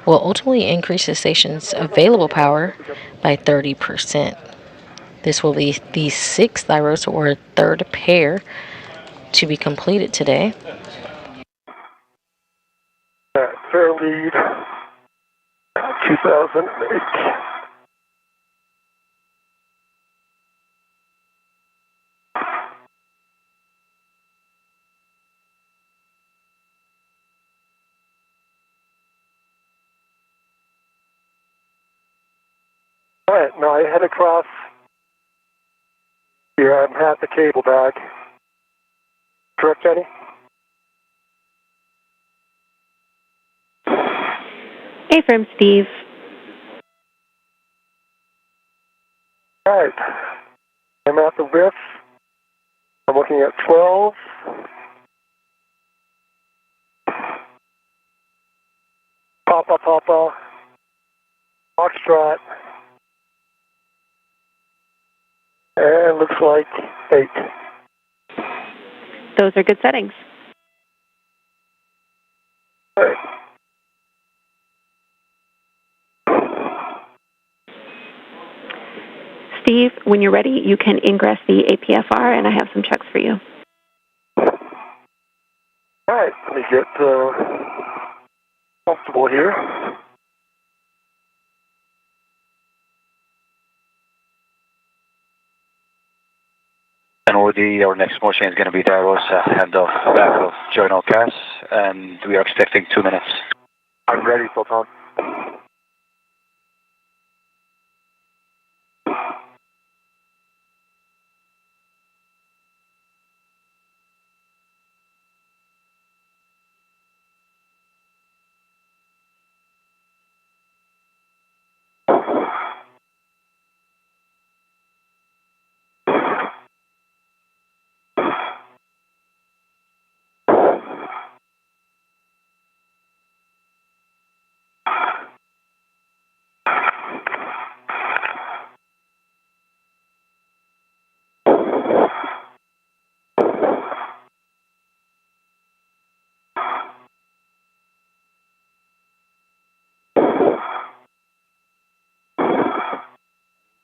will ultimately increase the station's available power by 30%. This will be the sixth IROSA, or third pair, to be completed today. Fair lead, 2008. All right, now I head across here. I'm at the cable bag. Correct, Jenny? Affirm, Steve. All right. I'm at the width. I'm looking at 12. Papa, Foxtrot. And looks like 8. Those are good settings. All right. Steve, when you're ready, you can ingress the APFR, and I have some checks for you. All right, let me get comfortable here. And Woody, our next motion is going to be the IROSA handoff back of journal CAS, and we are expecting 2 minutes. I'm ready, Sultan.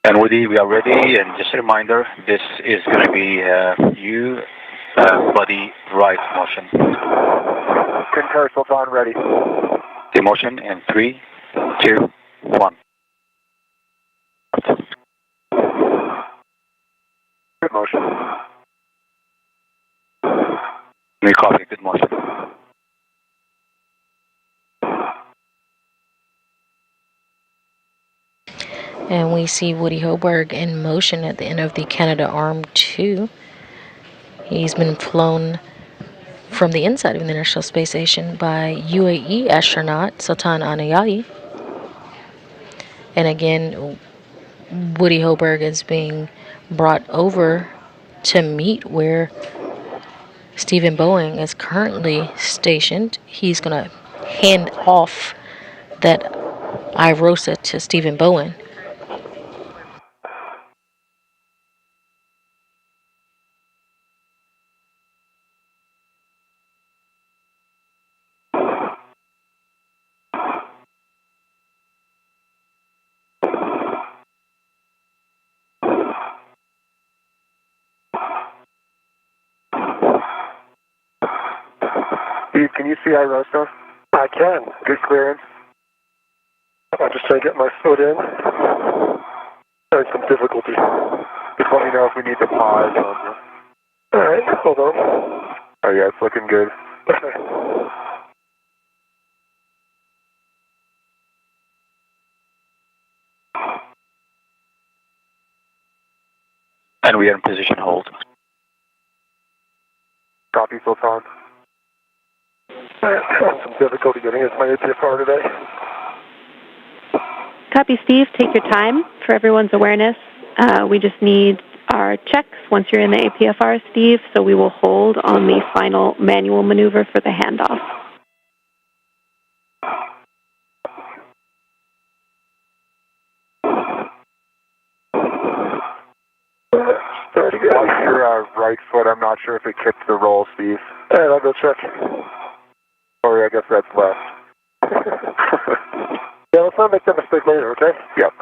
And Woody, we are ready, and just a reminder, this is going to be body right motion. Concur, Sultan, ready. The motion in 3, 2, 1. Good motion. We copy, good motion. And we see Woody Hoburg in motion at the end of the Canadarm2. He's been flown from the inside of the International Space Station by UAE astronaut Sultan Anayali. And again, Woody Hoburg is being brought over to meet where Stephen Boeing is currently stationed. He's going to hand off that IROSA to Stephen Boeing. Steve, can you see IROSA? I can. Good clearance. I'm just trying to get my foot in. Having some difficulty. Just let me know if we need to pause. All right, hold on. Oh yeah, it's looking good. And we are in position hold. Copy, Sultan. Having some difficulty getting into my APFR today. Copy, Steve. Take your time for everyone's awareness. We just need our checks once you're in the APFR, Steve, so we will hold on the final manual maneuver for the handoff. Watch your right foot. I'm not sure if it kicked the roll, Steve. And I'll go check. Or I guess that's left. Yeah, let's not make that mistake later, okay? Yep.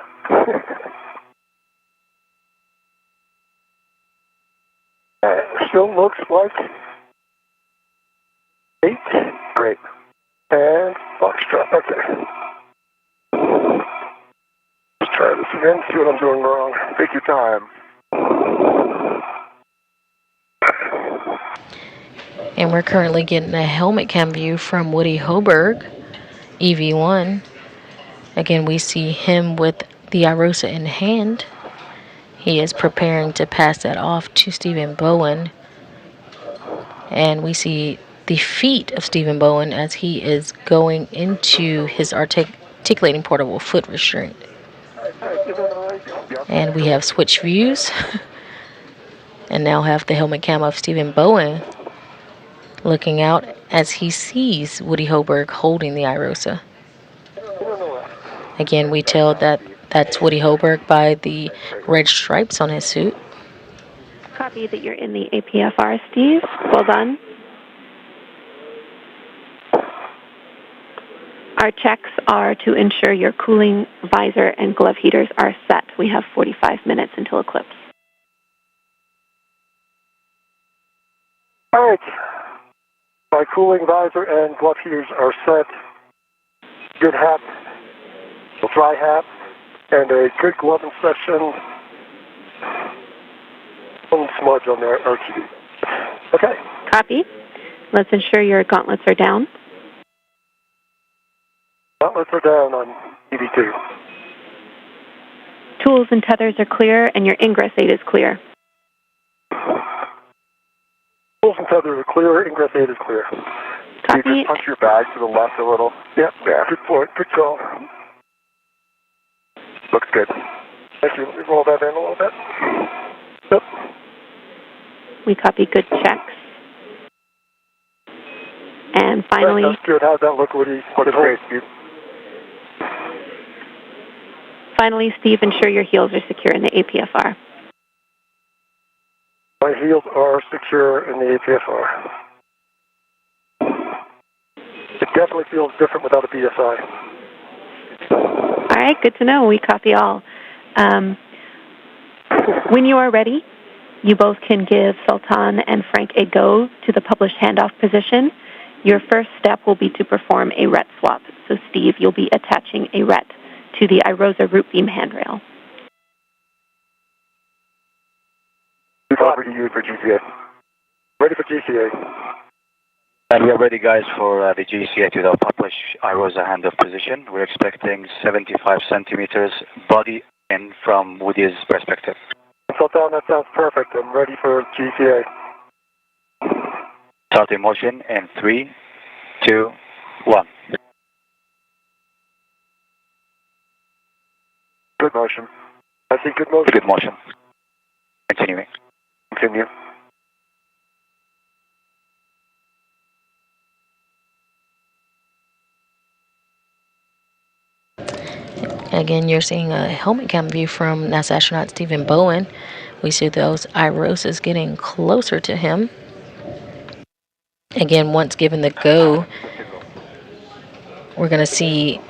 Still looks like 8. Great. And Foxtrot, okay. Let's try this again, see what I'm doing wrong. Take your time. And we're currently getting a helmet cam view from Woody Hoberg, EV1. Again, we see him with the IROSA in hand. He is preparing to pass that off to Stephen Bowen. And we see the feet of Stephen Bowen as he is going into his articulating portable foot restraint. And we have switched views. And now have the helmet cam of Stephen Bowen looking out as he sees Woody Hoberg holding the IROSA. Again, we tell that that's Woody Hoberg by the red stripes on his suit. Copy that you're in the APFR, Steve. Well done. Our checks are to ensure your cooling visor and glove heaters are set. We have 45 minutes until eclipse. All right. My cooling visor and glove heaters are set. Good hat, a dry hat, and a good glove inspection. One smudge on the RTD. Okay. Copy. Let's ensure your gauntlets are down. Gauntlets are down on EV2. Tools and tethers are clear, and your ingress aid is clear. Tools and tethers are clear, ingress aid is clear. Copy. Can you just punch your bag to the left a little? Yep, yeah. Good point, good call. Looks good. Thank you. Let me roll that in a little bit. Yep. We copy good checks. And finally... That's good. How'd that look, Woody? Looks great, Steve. Finally, Steve, ensure your heels are secure in the APFR. My heels are secure in the APFR. It definitely feels different without a BSI. All right, good to know. We copy all. When you are ready, you both can give Sultan and Frank a go to the published handoff position. Your first step will be to perform a RET swap. So, Steve, you'll be attaching a RET to the IROSA root beam handrail. Over to you for GCA. Ready for GCA. And we are ready, guys, for the GCA to the published IROSA handoff position. We're expecting 75 centimeters body in from Woody's perspective. Sultan, that sounds perfect. I'm ready for GCA. Start in motion in 3, 2, 1. Good motion. I see good motion. Good motion. Continuing. Continue. Again, you're seeing a helmet cam view from NASA astronaut Stephen Bowen. We see those IROSAs getting closer to him. Again, once given the go, we're going to see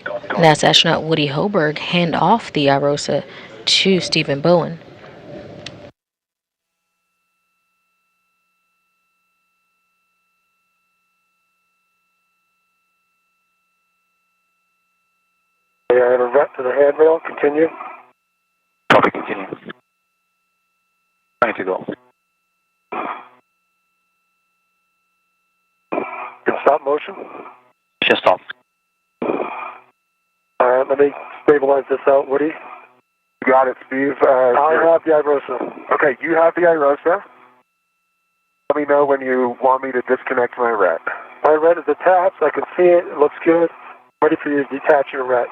NASA astronaut Woody Hoberg hand off the IROSA to Stephen Bowen. Yeah, and a RET to the handrail. Continue. Copy, continue. Ready to go. Can stop motion. Just stop. All right, let me stabilize this out, Woody. You got it, Steve. I have the IROSA. Okay, you have the IROSA. Let me know when you want me to disconnect my RET. My red is attached. I can see it. It looks good. Ready for you to detach your red.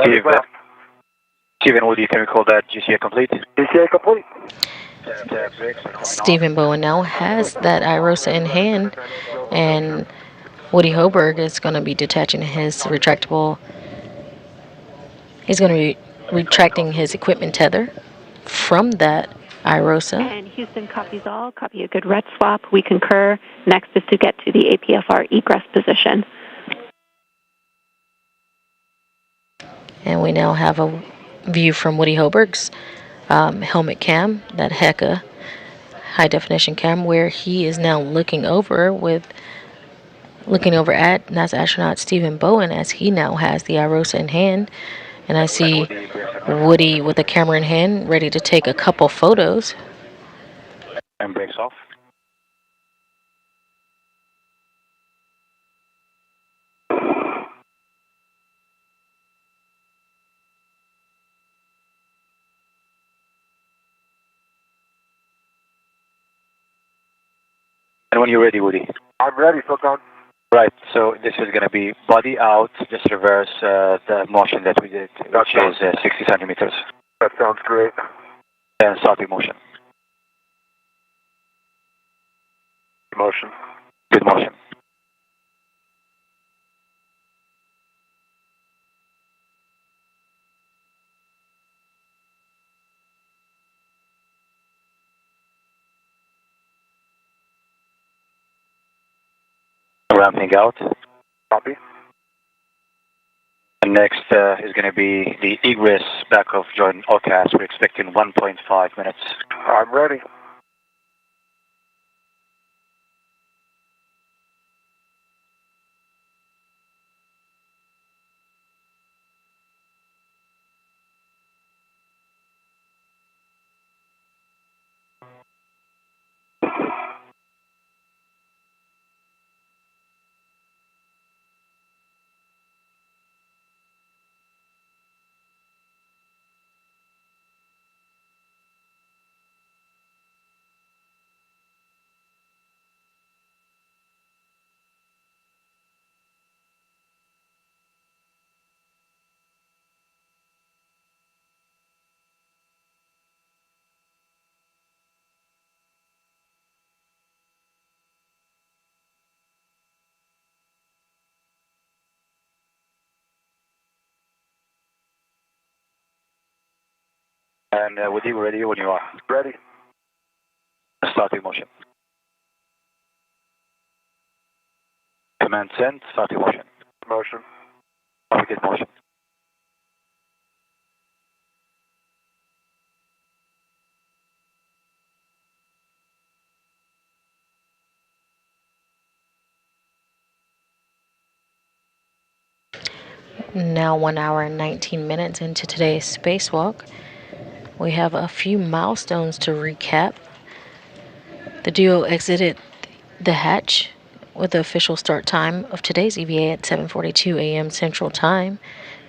Steve, Stephen Woody, can we call that GCA complete? GCA complete. Stephen Bowen now has that IROSA in hand, and Woody Hoberg is going to be detaching his retractable. He's going to be retracting his equipment tether from that IROSA. And Houston copies all. Copy a good red swap. We concur. Next is to get to the APFR egress position. And we now have a view from Woody Hoberg's helmet cam, that HECA high definition cam, where he is now looking over at NASA astronaut Stephen Bowen as he now has the IROSA in hand. And I see Woody with a camera in hand, ready to take a couple photos. And brakes off. And when you're ready, Woody. I'm ready, so done. Right, so this is going to be body out, just reverse the motion that we did, which is 60 centimeters. That sounds great. And starting motion. Motion. Good motion. Ramping out. Copy. And next is going to be the egress back of Jordan Ocas. We're expecting 1.5 minutes. I'm ready. And Woody, we're ready when you are. Ready. Starting motion. Command sent, starting motion. Motion. Navigate motion. Now 1 hour and 19 minutes into today's spacewalk. We have a few milestones to recap. The duo exited the hatch with the official start time of today's EVA at 7:42 a.m. Central Time.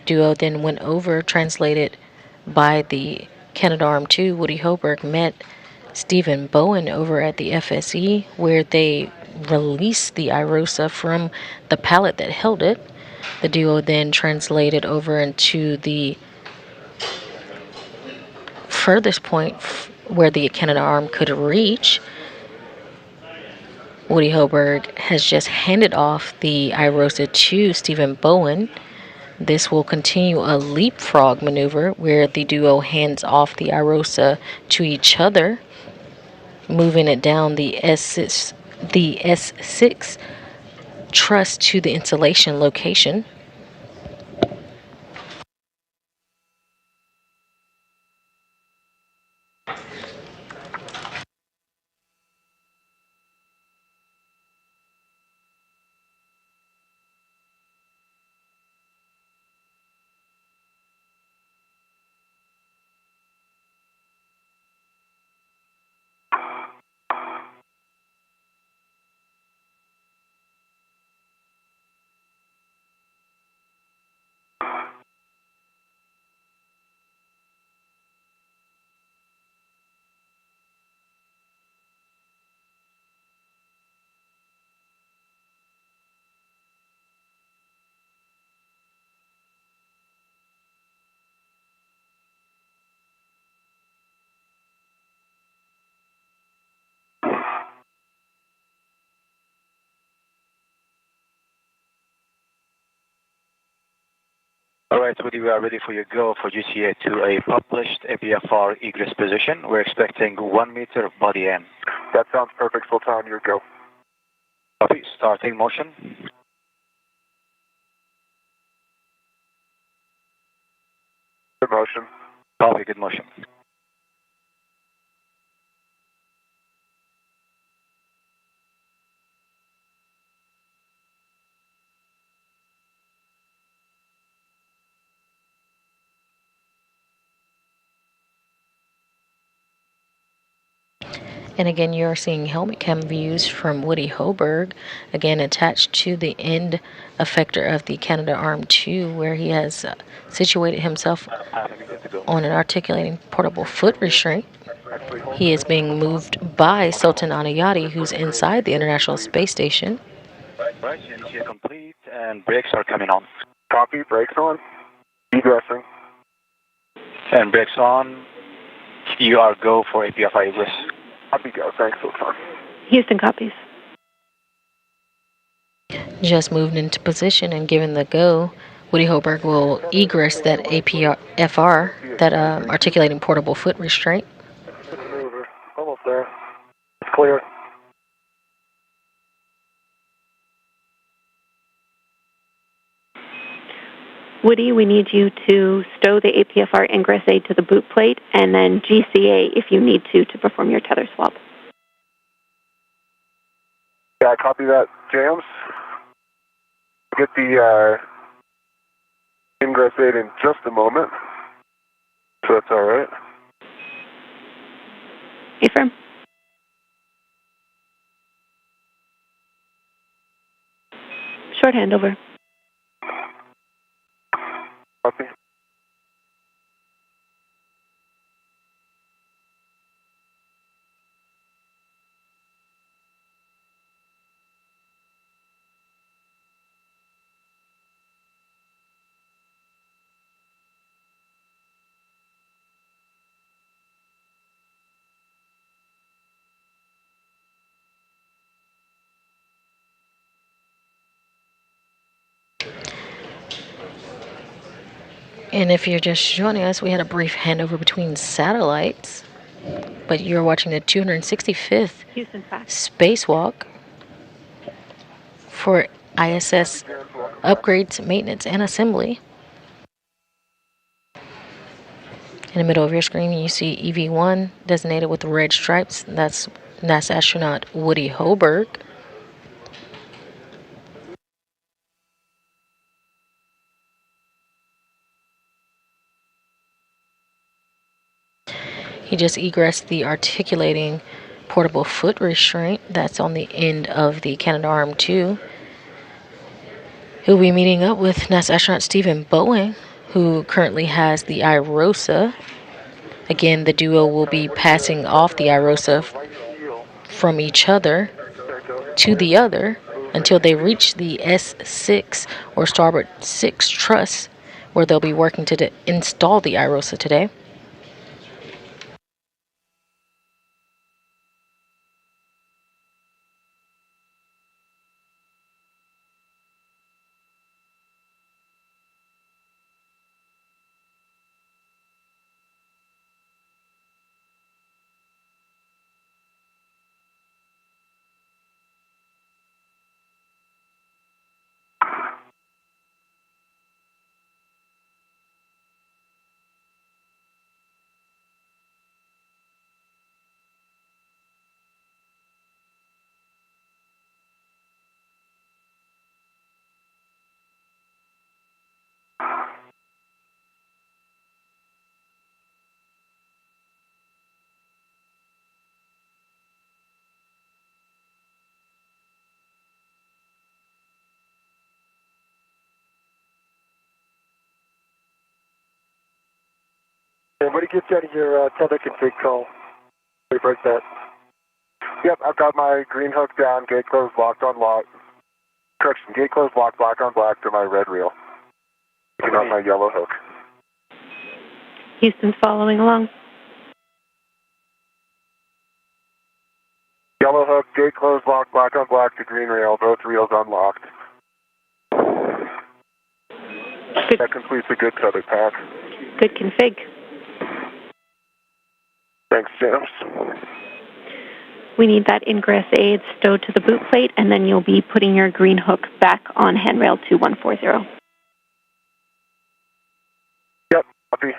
Duo then went over, translated by the Canadarm2. Woody Hoberg met Stephen Bowen over at the FSE, where they released the IROSA from the pallet that held it. The duo then translated over into the furthest point where the Canadarm could reach. Woody Hoberg has just handed off the IROSA to Stephen Bowen. This will continue a leapfrog maneuver where the duo hands off the IROSA to each other, moving it down the S6 truss to the installation location. All right, Woody, we are ready for your go for GCA to a published APFR egress position. We're expecting 1 meter of body in. That sounds perfect. Sultan, your go. Copy. Starting motion. Good motion. Copy. Good motion. And again, you're seeing helmet cam views from Woody Hoberg, again attached to the end effector of the Canadarm2, where he has situated himself on an articulating portable foot restraint. He is being moved by Sultan Anayati, who's inside the International Space Station. Right, GCA complete, and brakes are coming on. Copy. Brakes on. Egressing. And brakes on. You are go for APFR egress. Copy. Go. Thanks, Sultan. Houston copies. Just moved into position and given the go, Woody Hoberg will egress that APFR, that articulating portable foot restraint. Maneuver. Almost there. It's clear. Woody, we need you to stow the APFR ingress aid to the boot plate, and then GCA if you need to perform your tether swap. Yeah, copy that, James. Get the ingress aid in just a moment. So that's all right. Affirm. Short handover. Copy. And if you're just joining us, we had a brief handover between satellites, but you're watching the 265th Houston fax. spacewalk for ISS upgrades, maintenance, and assembly. In the middle of your screen, you see EV1 designated with red stripes. That's NASA astronaut Woody Hoberg. He just egressed the articulating portable foot restraint that's on the end of the Canadarm2. He'll be meeting up with NASA astronaut Stephen Bowen, who currently has the IROSA. Again, the duo will be passing off the IROSA from each other to the other until they reach the S6 or starboard 6 truss, where they'll be working to install the IROSA today. Everybody gets out of your tether config call. We break that. Yep, I've got my green hook down, gate closed, locked on lock. Correction, gate closed, locked, black on black to my red reel. Picking up my yellow hook. Houston's following along. Yellow hook, gate closed, locked, black on black to green reel, both reels unlocked. That completes a good tether pack. Good config. Thanks, James. We need that ingress aid stowed to the boot plate, and then you'll be putting your green hook back on handrail 2140. Yep, copy.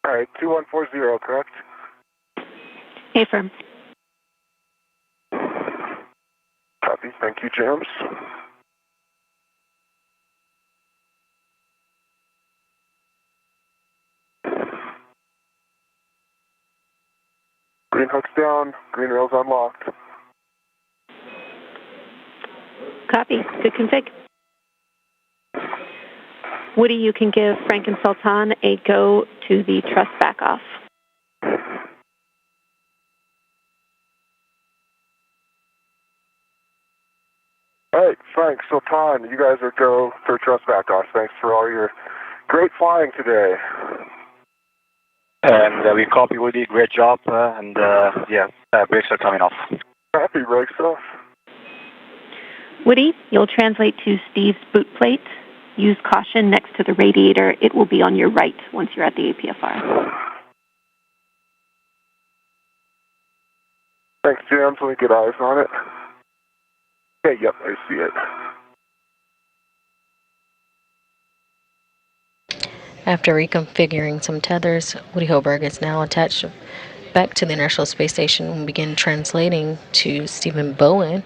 All right, 2140, correct? Affirm. Copy. Thank you, James. Green hook's down. Green rail's unlocked. Copy. Good config. Woody, you can give Frank and Sultan a go to the truss back off. All right, Frank, Sultan, you guys are go for truss back off. Thanks for all your great flying today. And we copy Woody. Great job. Brakes are coming off. Happy brakes off. Woody, you'll translate to Steve's boot plate. Use caution next to the radiator. It will be on your right once you're at the APFR. Thanks, James. Let me get eyes on it. Okay, yep, I see it. After reconfiguring some tethers, Woody Hoberg is now attached back to the International Space Station and begin translating to Stephen Bowen.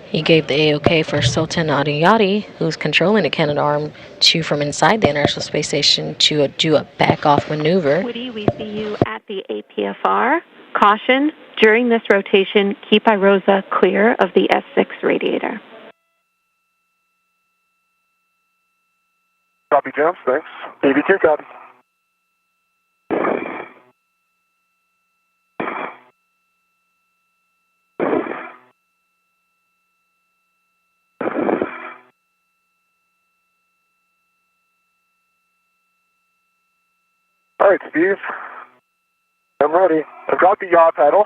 He gave the A-OK for Sultan Adiyati, who's controlling the Canadarm, to from inside the International Space Station to do a back-off maneuver. Woody, we see you at the APFR. Caution, during this rotation, keep IROSA clear of the S6 radiator. Copy, James. Thanks. AV2, copy. All right, Steve. I'm ready. I've got the yaw pedal.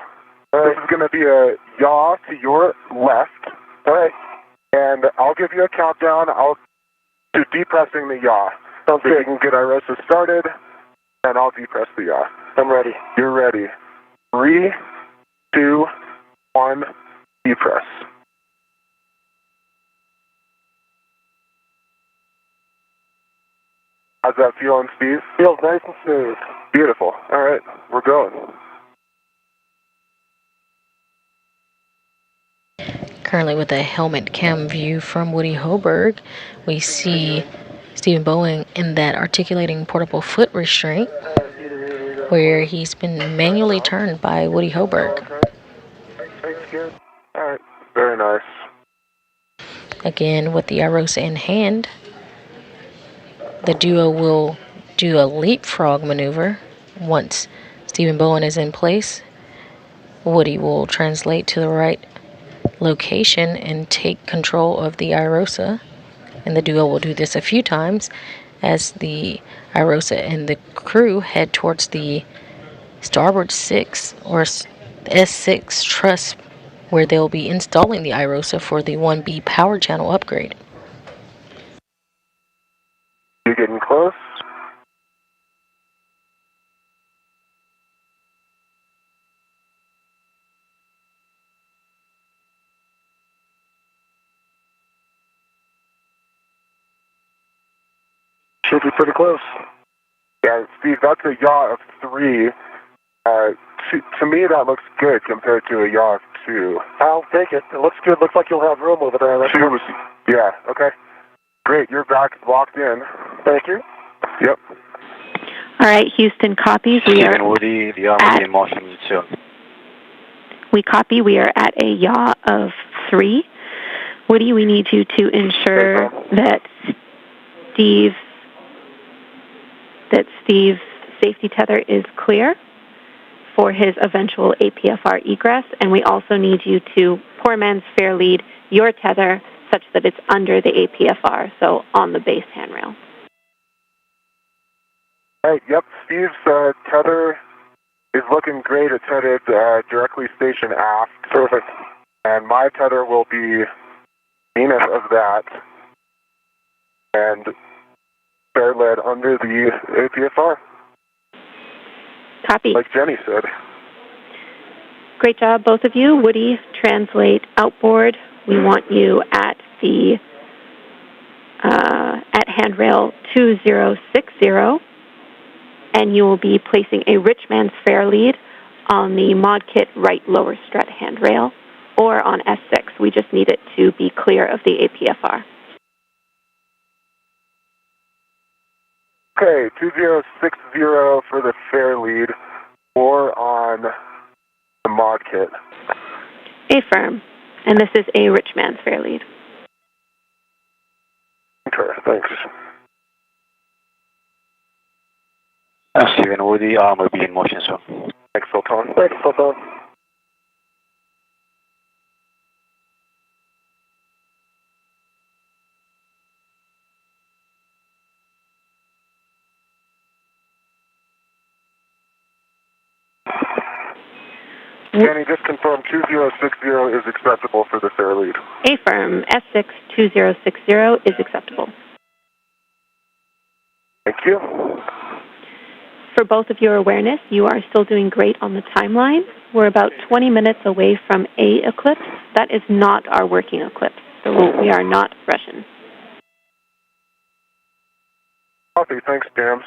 This is going to be a yaw to your left. All right. And I'll give you a countdown. To depressing the yaw. Sounds good. You can get IROSA started, and I'll depress the yaw. I'm ready. You're ready. 3, 2, 1, depress. How's that feeling, Steve? Feels nice and smooth. Beautiful. All right, we're going. Currently with a helmet cam view from Woody Hoberg, we see Stephen Bowen in that articulating portable foot restraint where he's been manually turned by Woody Hoberg. All right, very nice. Again, with the IROSA in hand, the duo will do a leapfrog maneuver. Once Stephen Bowen is in place, Woody will translate to the right location and take control of the IROSA, and the duo will do this a few times as the IROSA and the crew head towards the starboard 6 or S6 truss, where they'll be installing the IROSA for the 1B power channel upgrade. You're getting close. Should be pretty close. Yeah, Steve, that's a yaw of 3. To me, that looks good compared to a yaw of 2. I'll take it. It looks good. Looks like you'll have room over there. 2 was, yeah, okay. Great, you're back locked in. Thank you. Yep. All right, Houston copies. We Stephen are Woody, the arm will be in motion soon. We copy. We are at a yaw of 3. Woody, we need you to ensure that Steve's safety tether is clear for his eventual APFR egress, and we also need you to poor man's fair lead your tether such that it's under the APFR, so on the base handrail. All right, yep, Steve's tether is looking great. It's headed directly station aft. Perfect. And my tether will be zenith of that and fair lead under the APFR. Copy. Like Jenny said. Great job, both of you. Woody, translate outboard. We want you at the at handrail 2060, and you will be placing a rich man's fair lead on the mod kit right lower strut handrail or on S6. We just need it to be clear of the APFR. Okay, 2060 for the fair lead or on the mod kit. Affirm. And this is a rich man's fair lead. Okay, thanks. Stephen Woody, arm will be in motion soon. Thanks, Sultan. Thanks, Sultan. Danny, just confirm 2060 is acceptable for the fair lead. Affirm. S6 2060 is acceptable. Thank you. For both of your awareness, you are still doing great on the timeline. We're about 20 minutes away from a eclipse. That is not our working eclipse, so we are not Russian. Copy, thanks, Dams.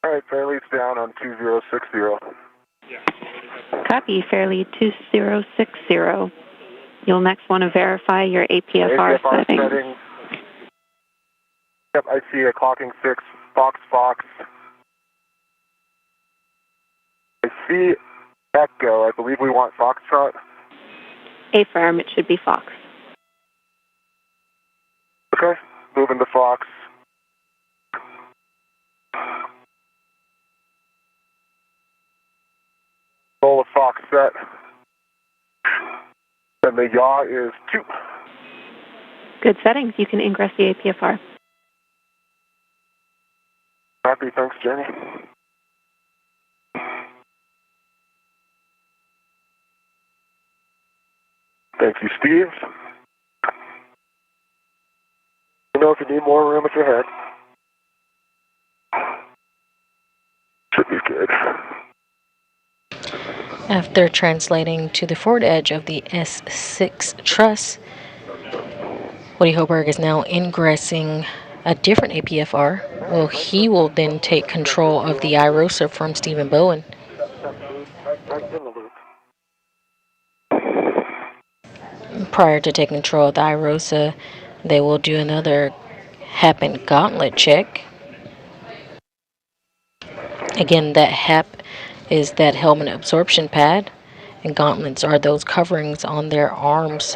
All right, fair lead's down on 2060. Copy, fairlead 2060. You'll next want to verify your APFR settings. Yep, I see a clocking 6, Fox. I see Echo. I believe we want Foxtrot. Affirm, it should be Fox. Okay, moving to Fox. Roll of Fox set. And the yaw is 2. Good settings. You can ingress the APFR. Happy, thanks, Jenny. Thank you, Steve. You know if you need more room at your head. Should be good. After translating to the forward edge of the S6 truss, Woody Hoberg is now ingressing a different APFR. Well, he will then take control of the IROSA from Stephen Bowen. Prior to taking control of the IROSA, they will do another HAP and gauntlet check. Again, that HAP is that helmet absorption pad, and gauntlets are those coverings on their arms,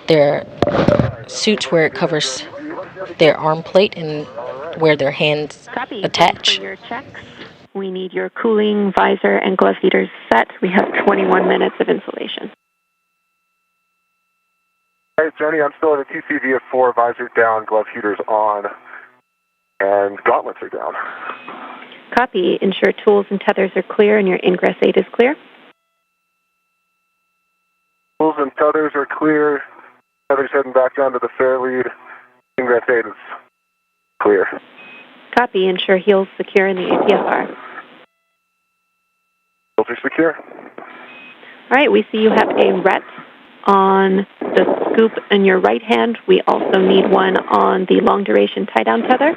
their suits where it covers their arm plate and where their hands attach. For your checks, we need your cooling, visor, and glove heaters set. We have 21 minutes of insulation. Hey, Jenny, I'm still at a TCV of 4, visor down, glove heaters on, and gauntlets are down. Copy. Ensure tools and tethers are clear and your ingress 8 is clear. Pulls and tethers are clear. Tethers heading back down to the fair lead. Ingress 8 is clear. Copy. Ensure heels secure in the APFR. Filter secure. All right, we see you have a RET on the scoop in your right hand. We also need one on the long duration tie down tether.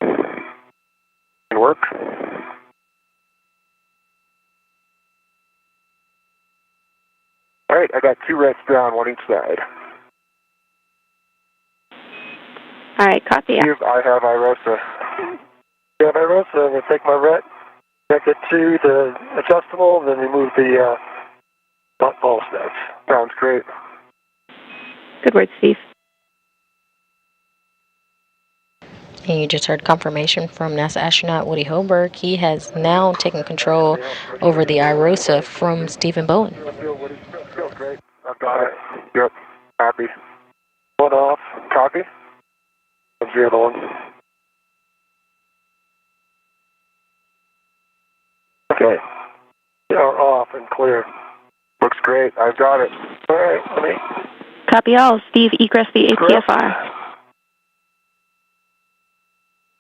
Can work. All right, I got 2 RETs down, one each side. All right, copy. Steve, I have IROSA. You have IROSA. I'm going to take my RET, connect it to the adjustable, and then remove the ball snaps. Sounds great. Good word, Steve. And you just heard confirmation from NASA astronaut Woody Hoberg. He has now taken control over the IROSA from Stephen Bowen. Feels great. I've got it. Yep. Happy. One off. Copy. What's the other one? Okay. Yeah, off and clear. Looks great. I've got it. All right. Let me. Copy all. Steve, egress the APFR.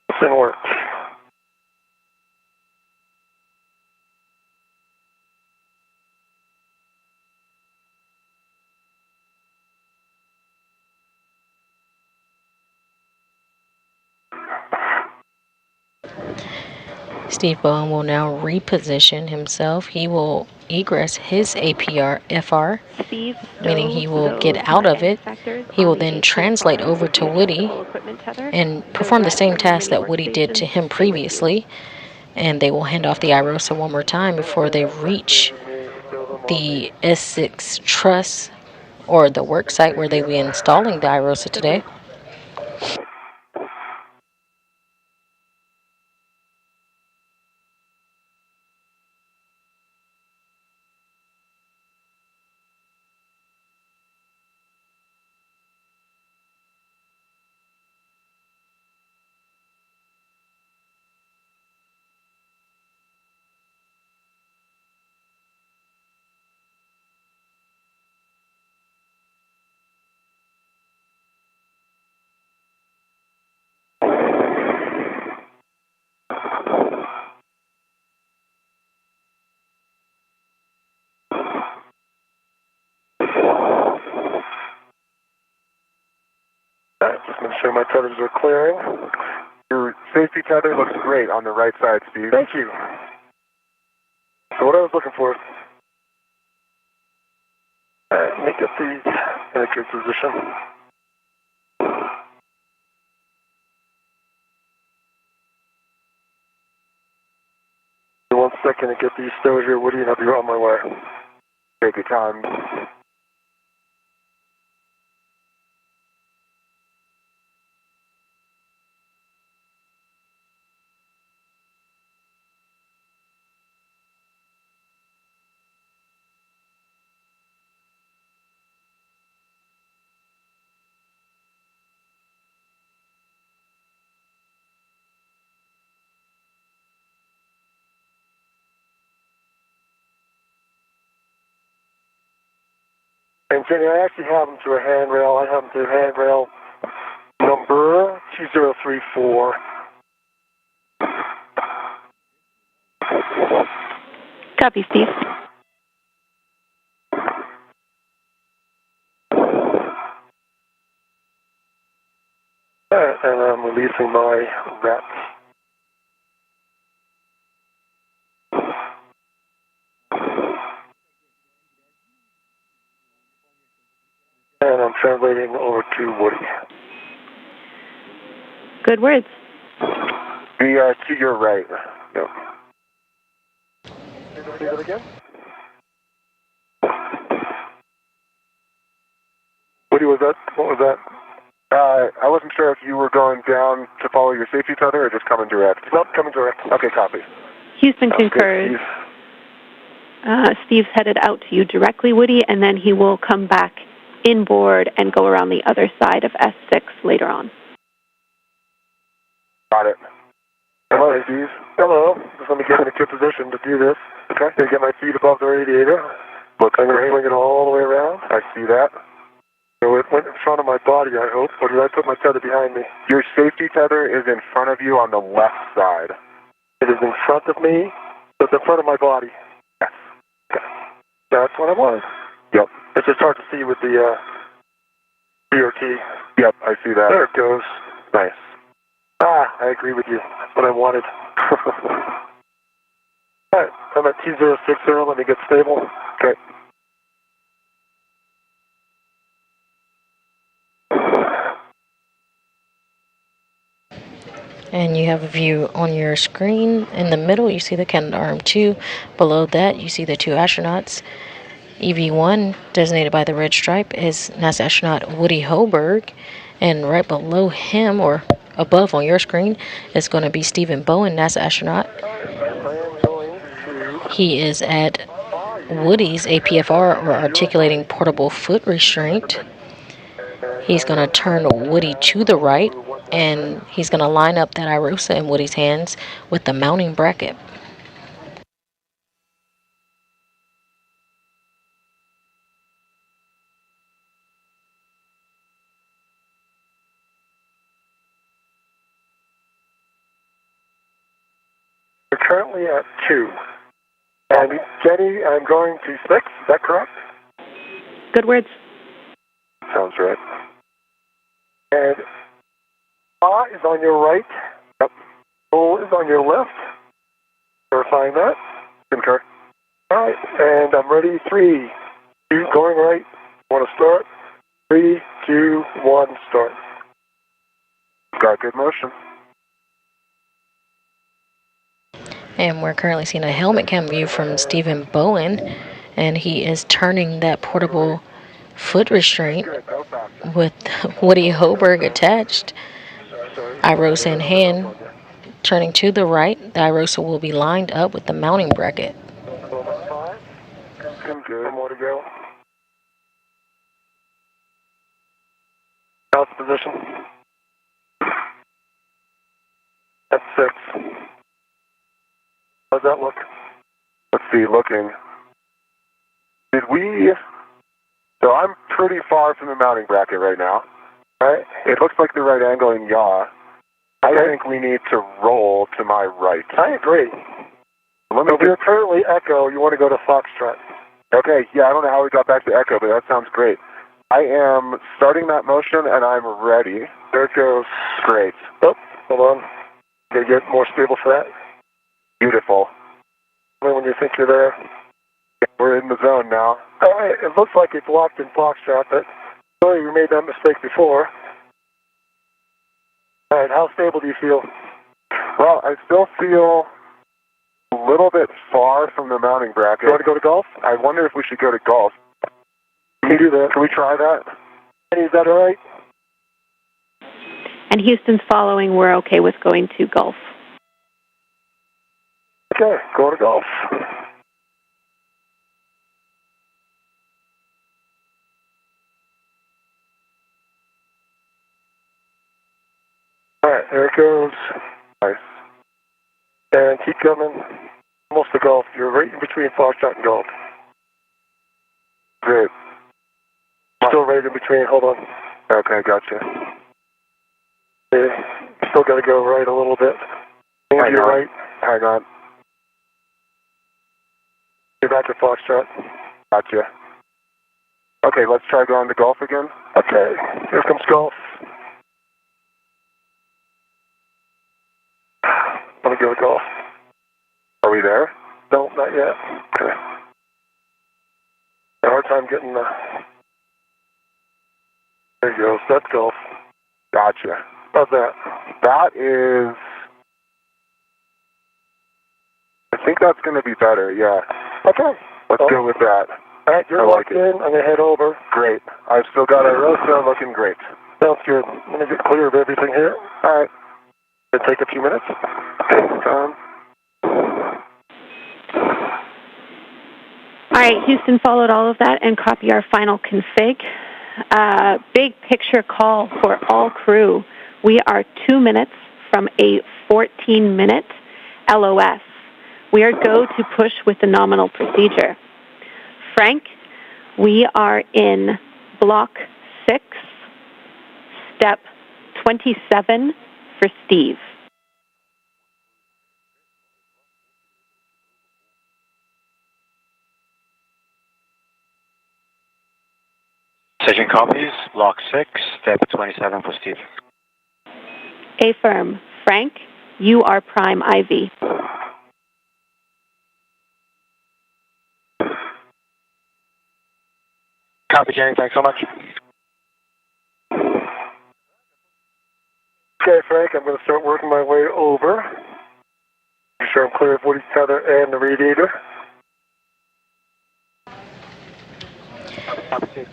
This thing works. Steve Bowen will now reposition himself. He will egress his APFR, meaning he will get out of it. He will then translate over to Woody and perform the same task that Woody did to him previously. And they will hand off the IROSA one more time before they reach the S6 truss or the work site where they will be installing the IROSA today. Just make sure my tethers are clearing. Your safety tether looks great on the right side, Steve. Thank you. So what I was looking for, make up these in a good position. In 1 second to get these stowed here, Woody, and I'll be on my way. Take your time. And Jenny, I actually have them to a handrail. I have them to handrail number 2034. Copy, Steve. And I'm releasing my rats. And I'm translating over to Woody. Good words. The to your right. Yep. Say that again? Woody, what was that? I wasn't sure if you were going down to follow your safety tether or just coming direct. Nope, coming direct. Okay, copy. Houston concurs. Steve's headed out to you directly, Woody, and then he will come back inboard and go around the other side of S6 later on. Got it. Hello, Steve. Hello. Just let me get in a good position to do this. Okay. Gonna get my feet above the radiator. Look, I'm going to swing it all the way around. I see that. So it went in front of my body, I hope, or did I put my tether behind me? Your safety tether is in front of you on the left side. It is in front of me, so it's in front of my body. Yes. Okay. That's what I wanted. Yep. It's just hard to see with the BRT. Yep, I see that. There it goes. Nice. I agree with you. That's what I wanted. All right, I'm at T060. Let me get stable. Okay. And you have a view on your screen. In the middle, you see the Canadarm2. Below that, you see the two astronauts. EV1, designated by the red stripe, is NASA astronaut Woody Hoberg. And right below him, or above on your screen, is going to be Stephen Bowen, NASA astronaut. He is at Woody's APFR, or Articulating Portable Foot Restraint. He's going to turn Woody to the right, and he's going to line up that IROSA in Woody's hands with the mounting bracket. We're currently at 2. And Jenny, I'm going to 6. Is that correct? Good words. Sounds right. And is on your right. Yep. O is on your left. Verifying that. Concur. All right. And I'm ready. 3, 2, going right. Want to start? 3, 2, 1, start. Got good motion. And we're currently seeing a helmet cam view from Stephen Bowen, and he is turning that portable foot restraint with Woody Hoberg attached. IROSA in hand, turning to the right. The IROSA will be lined up with the mounting bracket. Good. More to go. How's the position? That's 6. How's that look? Let's see, looking. Did we... So I'm pretty far from the mounting bracket right now. Right? It looks like the right angle in yaw. I think we need to roll to my right. I agree. If you're currently Echo, you want to go to Foxtrot. Okay, yeah, I don't know how we got back to Echo, but that sounds great. I am starting that motion, and I'm ready. There it goes. Great. Oh, hold on. Gotta get more stable for that. Beautiful. When you think you're there. We're in the zone now. All right, it looks like it's locked in Foxtrot, but sorry, we made that mistake before. All right, how stable do you feel? Well, I still feel a little bit far from the mounting bracket. You want to go to golf? I wonder if we should go to golf. Can we do that? Can we try that? Is that all right? And Houston's following, we're okay with going to golf. Okay, go to golf. All right, there it goes. Nice. And keep coming. Almost to golf. You're right in between Foxtrot and golf. Great. Still right in between. Hold on. Okay, gotcha. Okay. Still got to go right a little bit. Maybe you're right. Hang on. You're back to Foxtrot. Gotcha. Okay, let's try going to golf again. Okay, here comes golf. Want to go to golf? Are we there? No, not yet. Okay. A hard time getting the... There you go. That's golf. Gotcha. How's that? That is... I think that's going to be better, yeah. Okay. Let's go with that. All right, you're locked in. I'm going to head over. Great. I've still got a IROSA looking great. Sounds good. Let me get clear of everything here. All right. It'll take a few minutes. Okay, All right, Houston followed all of that and copy our final config. Big picture call for all crew. We are 2 minutes from a 14-minute LOS. We are go to push with the nominal procedure. Frank, we are in Block 6, Step 27 for Steve. Session copies, Block 6, Step 27 for Steve. Affirm. Frank, you are Prime Ivy. Copy, Jenny. Thanks so much. Okay, Frank, I'm going to start working my way over. Make sure I'm clear of Woody's tether and the radiator.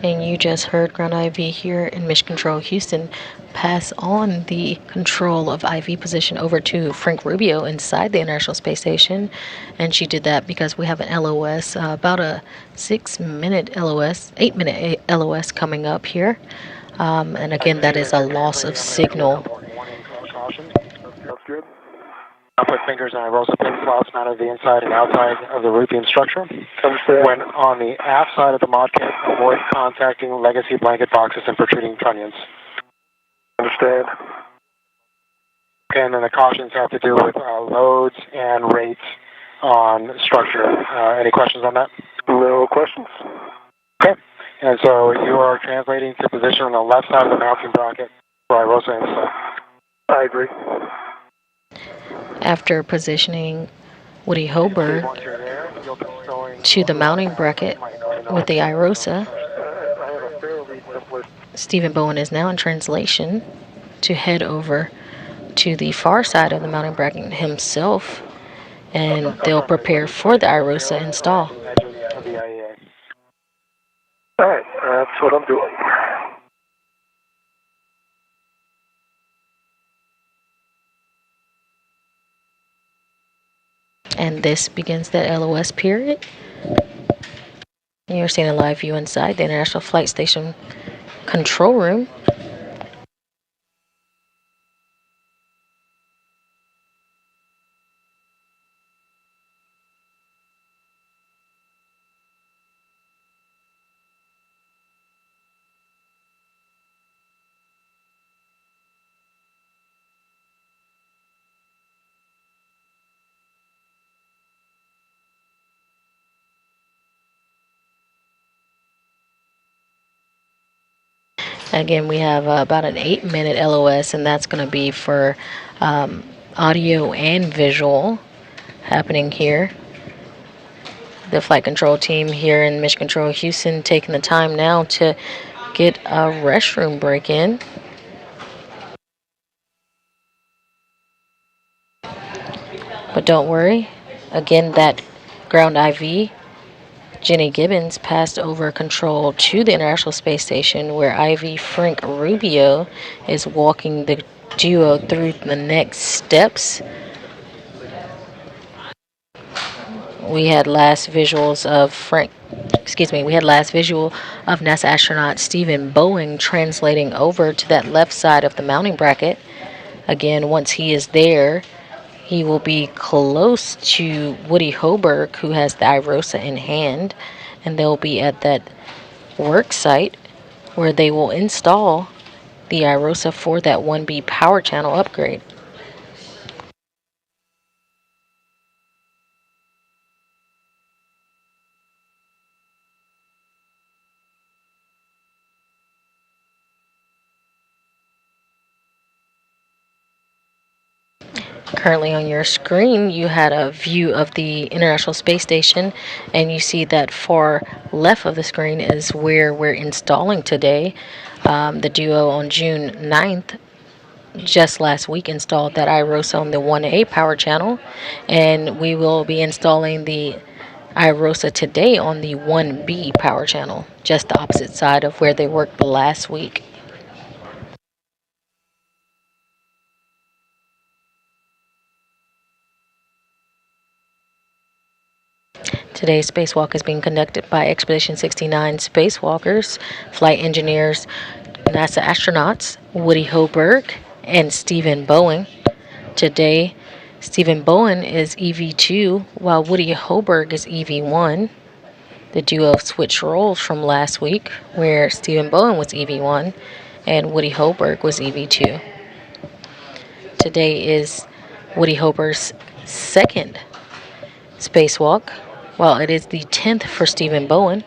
And you just heard Ground IV here in Mission Control Houston pass on the control of IV position over to Frank Rubio inside the International Space Station. And she did that because we have an LOS, about a 6-minute LOS, 8-minute LOS coming up here. And again, that is a loss of signal. That's good. I'll put fingers on IROSA pin slots mounted to the inside and outside of the roofing structure. Understand. When on the aft side of the mod kit, avoid contacting legacy blanket boxes and protruding trunnions. Understand. Okay, and then the cautions have to do with loads and rates on structure. Any questions on that? No questions. Okay, and so you are translating to position on the left side of the mounting bracket for IROSA install. I agree. After positioning Woody Hoberg to the mounting bracket with the IROSA, Stephen Bowen is now in translation to head over to the far side of the mounting bracket himself, and they'll prepare for the IROSA install. All right, that's what I'm doing. And this begins the LOS period. And you're seeing a live view inside the International Flight Station control room. Again, we have about an 8-minute LOS, and that's going to be for audio and visual happening here. The flight control team here in Mission Control Houston taking the time now to get a restroom break in. But don't worry, again, that ground IV, Jenny Gibbons, passed over control to the International Space Station, where IV Frank Rubio is walking the duo through the next steps. We had last visuals of NASA astronaut Stephen Bowen translating over to that left side of the mounting bracket. Again, once he is there, he will be close to Woody Hoberg, who has the IROSA in hand, and they'll be at that work site where they will install the IROSA for that 1B power channel upgrade. Currently on your screen, you had a view of the International Space Station, and you see that far left of the screen is where we're installing today. The duo on June 9th, just last week, installed that IROSA on the 1A power channel, and we will be installing the IROSA today on the 1B power channel, just the opposite side of where they worked last week. Today's spacewalk is being conducted by Expedition 69 spacewalkers, flight engineers, NASA astronauts, Woody Hoberg, and Stephen Bowen. Today, Stephen Bowen is EV2, while Woody Hoberg is EV1. The duo switched roles from last week, where Stephen Bowen was EV1 and Woody Hoberg was EV2. Today is Woody Hoberg's second spacewalk, while it is the 10th for Stephen Bowen.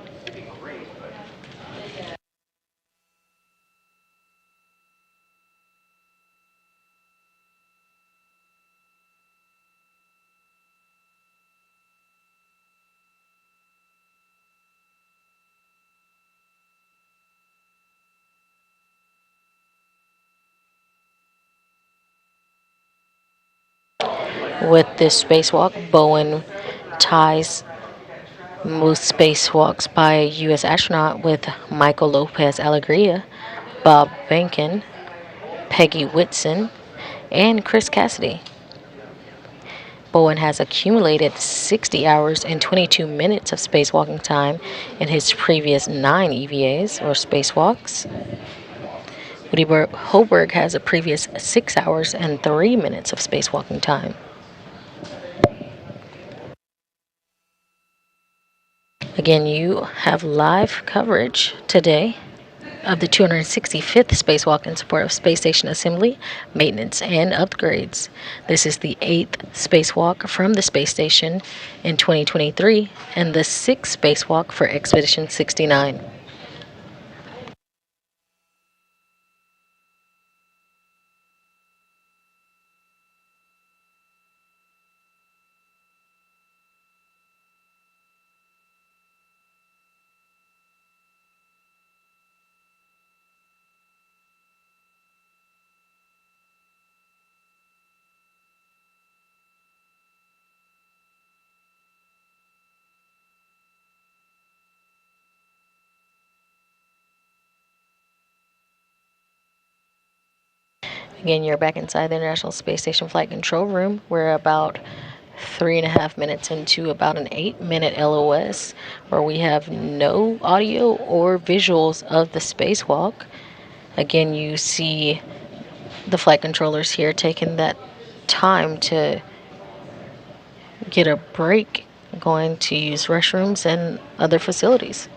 With this spacewalk, Bowen ties most spacewalks by a U.S. astronaut with Michael Lopez Alegria, Bob Behnken, Peggy Whitson, and Chris Cassidy. Bowen has accumulated 60 hours and 22 minutes of spacewalking time in his previous 9 EVAs, or spacewalks. Woody Hoberg has a previous 6 hours and 3 minutes of spacewalking time. Again, you have live coverage today of the 265th spacewalk in support of space station assembly, maintenance, and upgrades. This is the 8th spacewalk from the space station in 2023 and the 6th spacewalk for Expedition 69. Again, you're back inside the International Space Station Flight Control Room. We're about 3.5 minutes into about an 8-minute LOS where we have no audio or visuals of the spacewalk. Again, you see the flight controllers here taking that time to get a break, going to use restrooms and other facilities.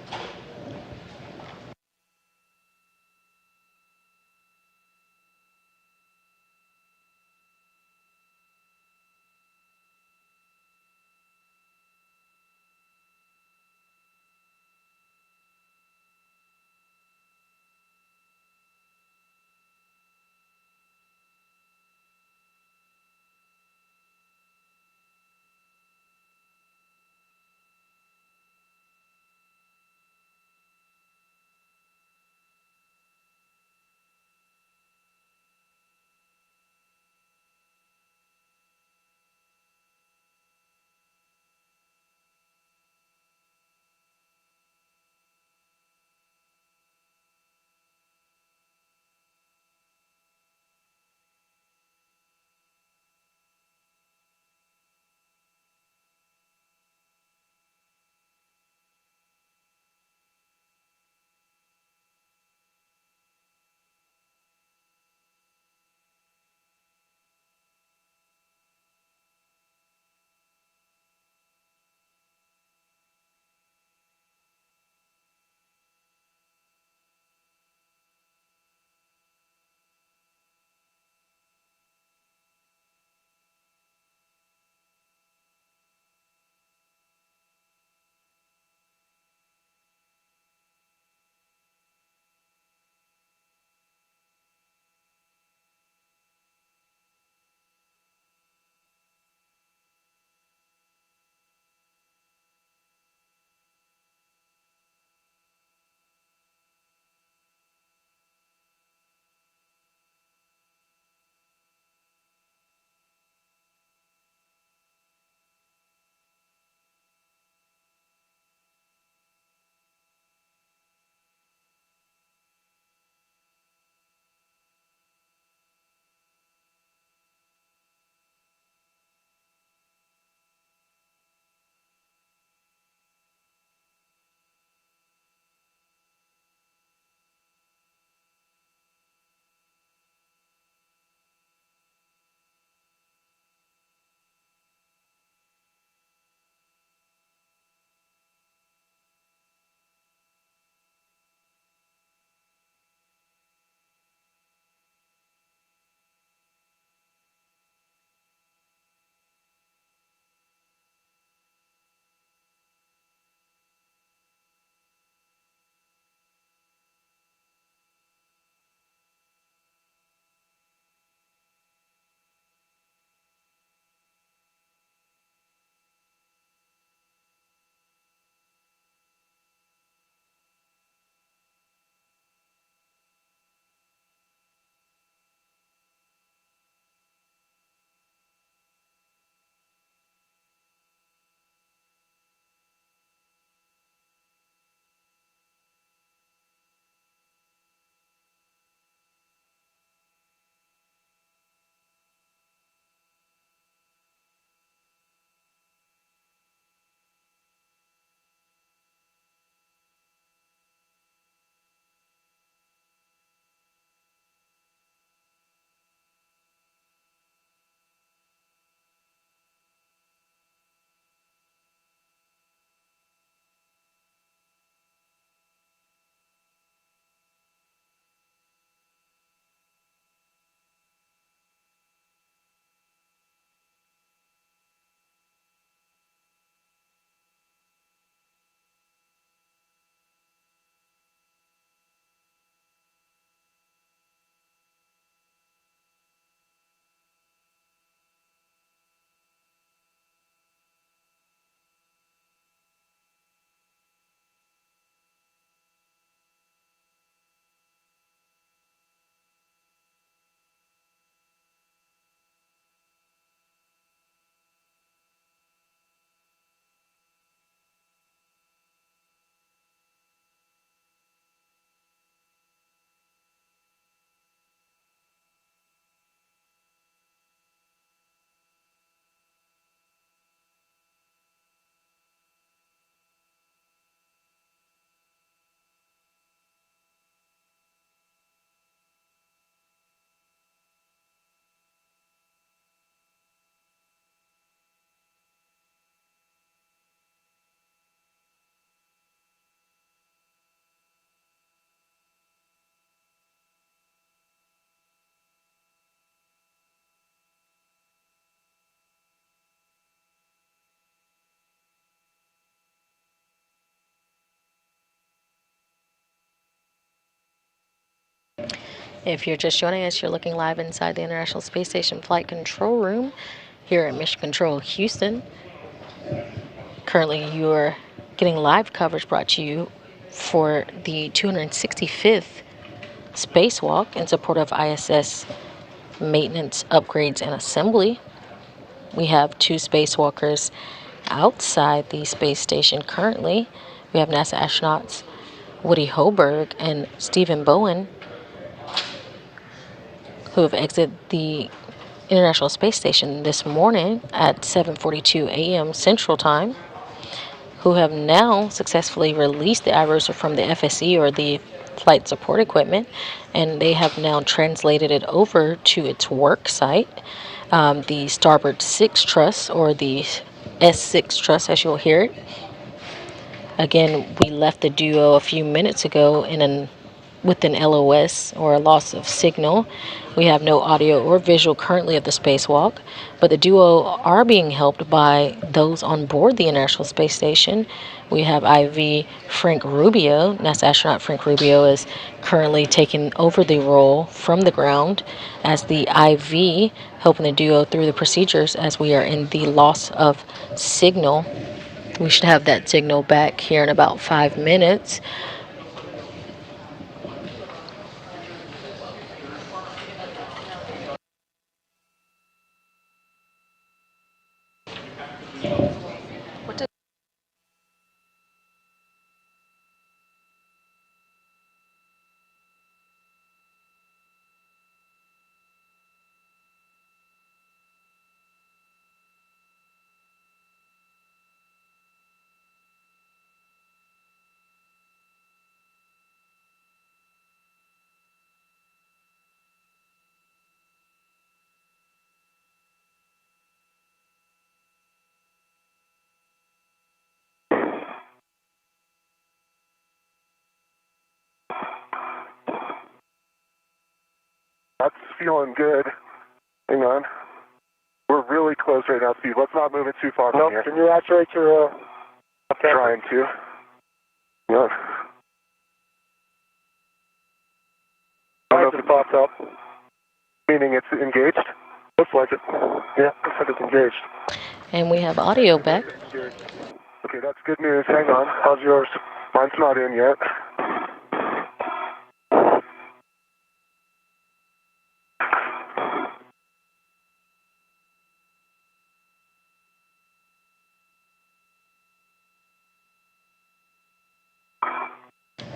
If you're just joining us, you're looking live inside the International Space Station Flight Control Room here at Mission Control Houston. Currently, you're getting live coverage brought to you for the 265th spacewalk in support of ISS maintenance, upgrades, and assembly. We have 2 spacewalkers outside the space station currently. We have NASA astronauts Woody Hoberg and Stephen Bowen, who have exited the International Space Station this morning at 7:42 a.m. Central Time, who have now successfully released the iROSA from the FSE, or the flight support equipment, and they have now translated it over to its work site, the Starboard 6 truss, or the S6 truss as you'll hear it. Again, we left the duo a few minutes ago with an LOS, or a loss of signal. We have no audio or visual currently of the spacewalk, but the duo are being helped by those on board the International Space Station. We have IV Frank Rubio. NASA astronaut Frank Rubio is currently taking over the role from the ground as the IV, helping the duo through the procedures as we are in the loss of signal. We should have that signal back here in about 5 minutes. That's feeling good. Hang on. We're really close right now, Steve. Let's not move it too far from here. Can you actuate your... Trying to. Yeah. I don't know if it pops up. Meaning it's engaged? Looks like it. Yeah, looks like it's engaged. And we have audio back. Okay, that's good news. Hang on. How's yours? Mine's not in yet.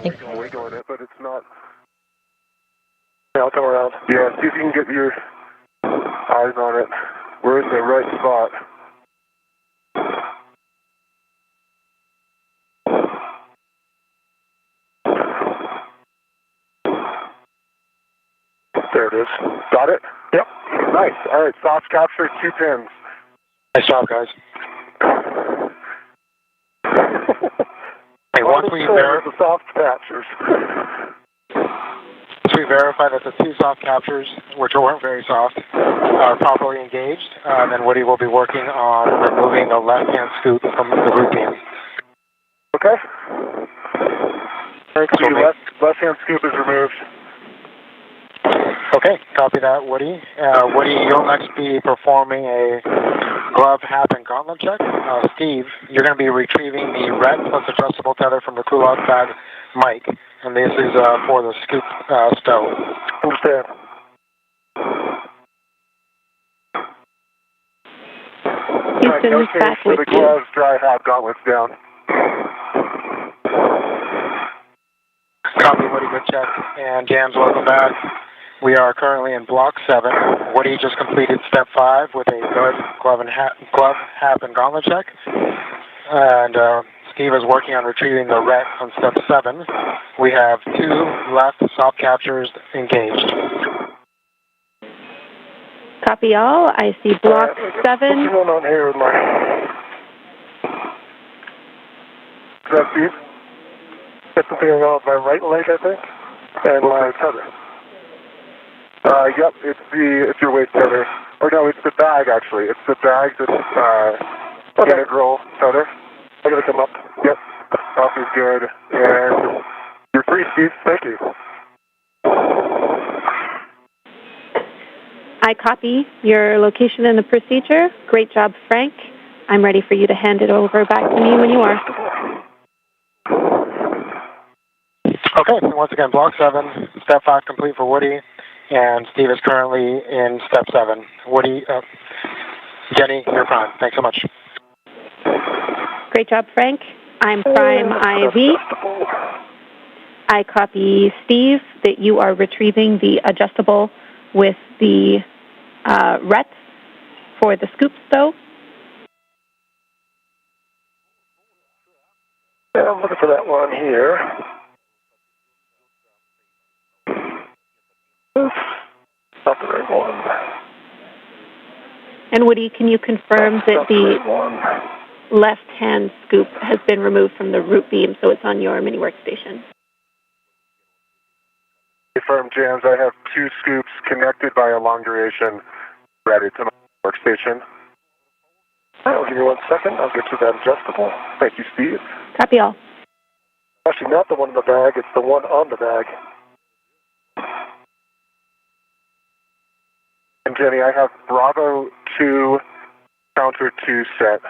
I'm wiggling it, but it's not. Yeah, I'll come around. Yeah, see if you can get your eyes on it. We're in the right spot. There it is. Got it? Yep. Nice. All right, soft capture, 2 pins. Nice job, guys. Hey, once we the soft captures. Once we verify that the 2 soft captures, which weren't very soft, are properly engaged, then Woody will be working on removing the left-hand scoop from the root beam. Okay. Thanks. So left-hand scoop is removed. Okay, copy that, Woody. Woody, you'll next be performing a glove, hat, and gauntlet check. Steve, you're going to be retrieving the red plus adjustable tether from the cool-off bag mic, and this is for the scoop stow. Understand. Houston is back for with the you. gloves, dry hat, gauntlets down. Copy, Woody, good check. And Jams, welcome back. We are currently in Block 7. Woody just completed Step 5 with a good glove, hat, and gauntlet check. And Steve is working on retrieving the ret on Step 7. We have 2 left soft captures engaged. Copy all. I see Block 7. What's going on here with my... Is that Steve? Got something on my right leg, I think, and my tether. Yep, it's your waist tether. Or no, it's the bag actually. It's the bag that's integral tether. I gotta come up. Yep, up is good. And you're free, Steve. Thank you. I copy your location and the procedure. Great job, Frank. I'm ready for you to hand it over back to me when you are. Okay, once again, Block 7, Step 5 complete for Woody, and Steve is currently in Step 7. Woody, Jenny, you're prime. Thanks so much. Great job, Frank. I'm Prime IV. I copy Steve that you are retrieving the adjustable with the RETs for the scoops, though. Yeah, I'm looking for that one here. Oops, not the right one. And Woody, can you confirm that the left-hand scoop has been removed from the root beam, so it's on your mini workstation? Confirm, Jams. I have 2 scoops connected by a long duration ready to my workstation. I'll give you 1 second. I'll get you that adjustable. Thank you, Steve. Copy all. Actually, not the one in the bag. It's the one on the bag. And Jenny, I have Bravo 2, counter 2 set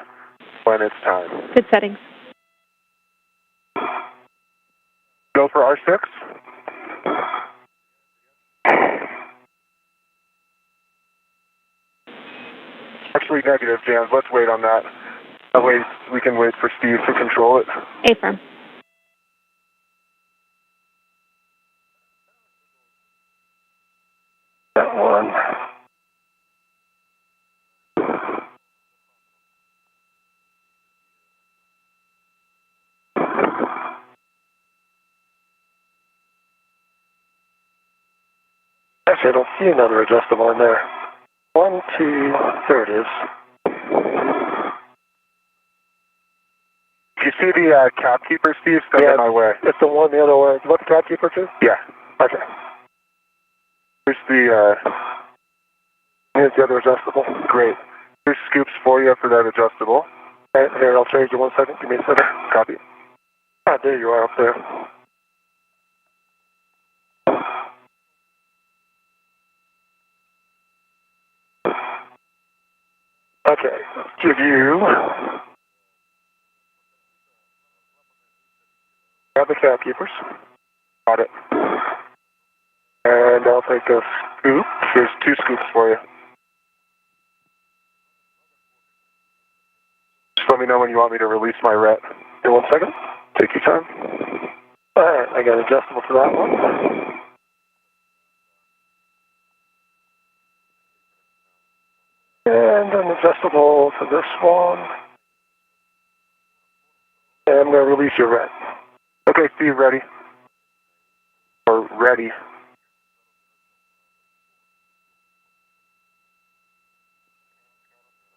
when it's time. Good settings. Go for R6. Actually, negative, Jams. Let's wait on that. That way we can wait for Steve to control it. Affirm. That one. Actually, I don't see another adjustable in there. 1, 2, there it is. Do you see the cap keeper, Steve? Stuck in my way. It's the one the other way. You want the cap keeper too? Yeah. Okay. Here's here's the other adjustable. Great. Here's scoops for you for that adjustable. All right, here, I'll trade you 1 second. Give me a second. Copy. Ah, there you are up there. Okay, let's give you... Grab the cap keepers. Got it. And I'll take a scoop. There's 2 scoops for you. Just let me know when you want me to release my ret. Here, 1 second. Take your time. All right, I got adjustable for that one. And an adjustable for this one. And I'm going to release your ret. Okay, Steve, ready? Or ready.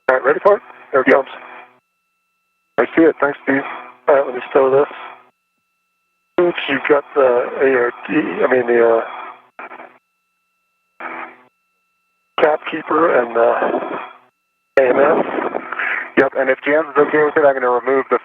All right, ready for it? There it comes. I see it. Thanks, Steve. All right, let me stow this. Oops, you've got the the cap keeper and the AMS. Yep, and if Jams is okay with it, I'm going to remove the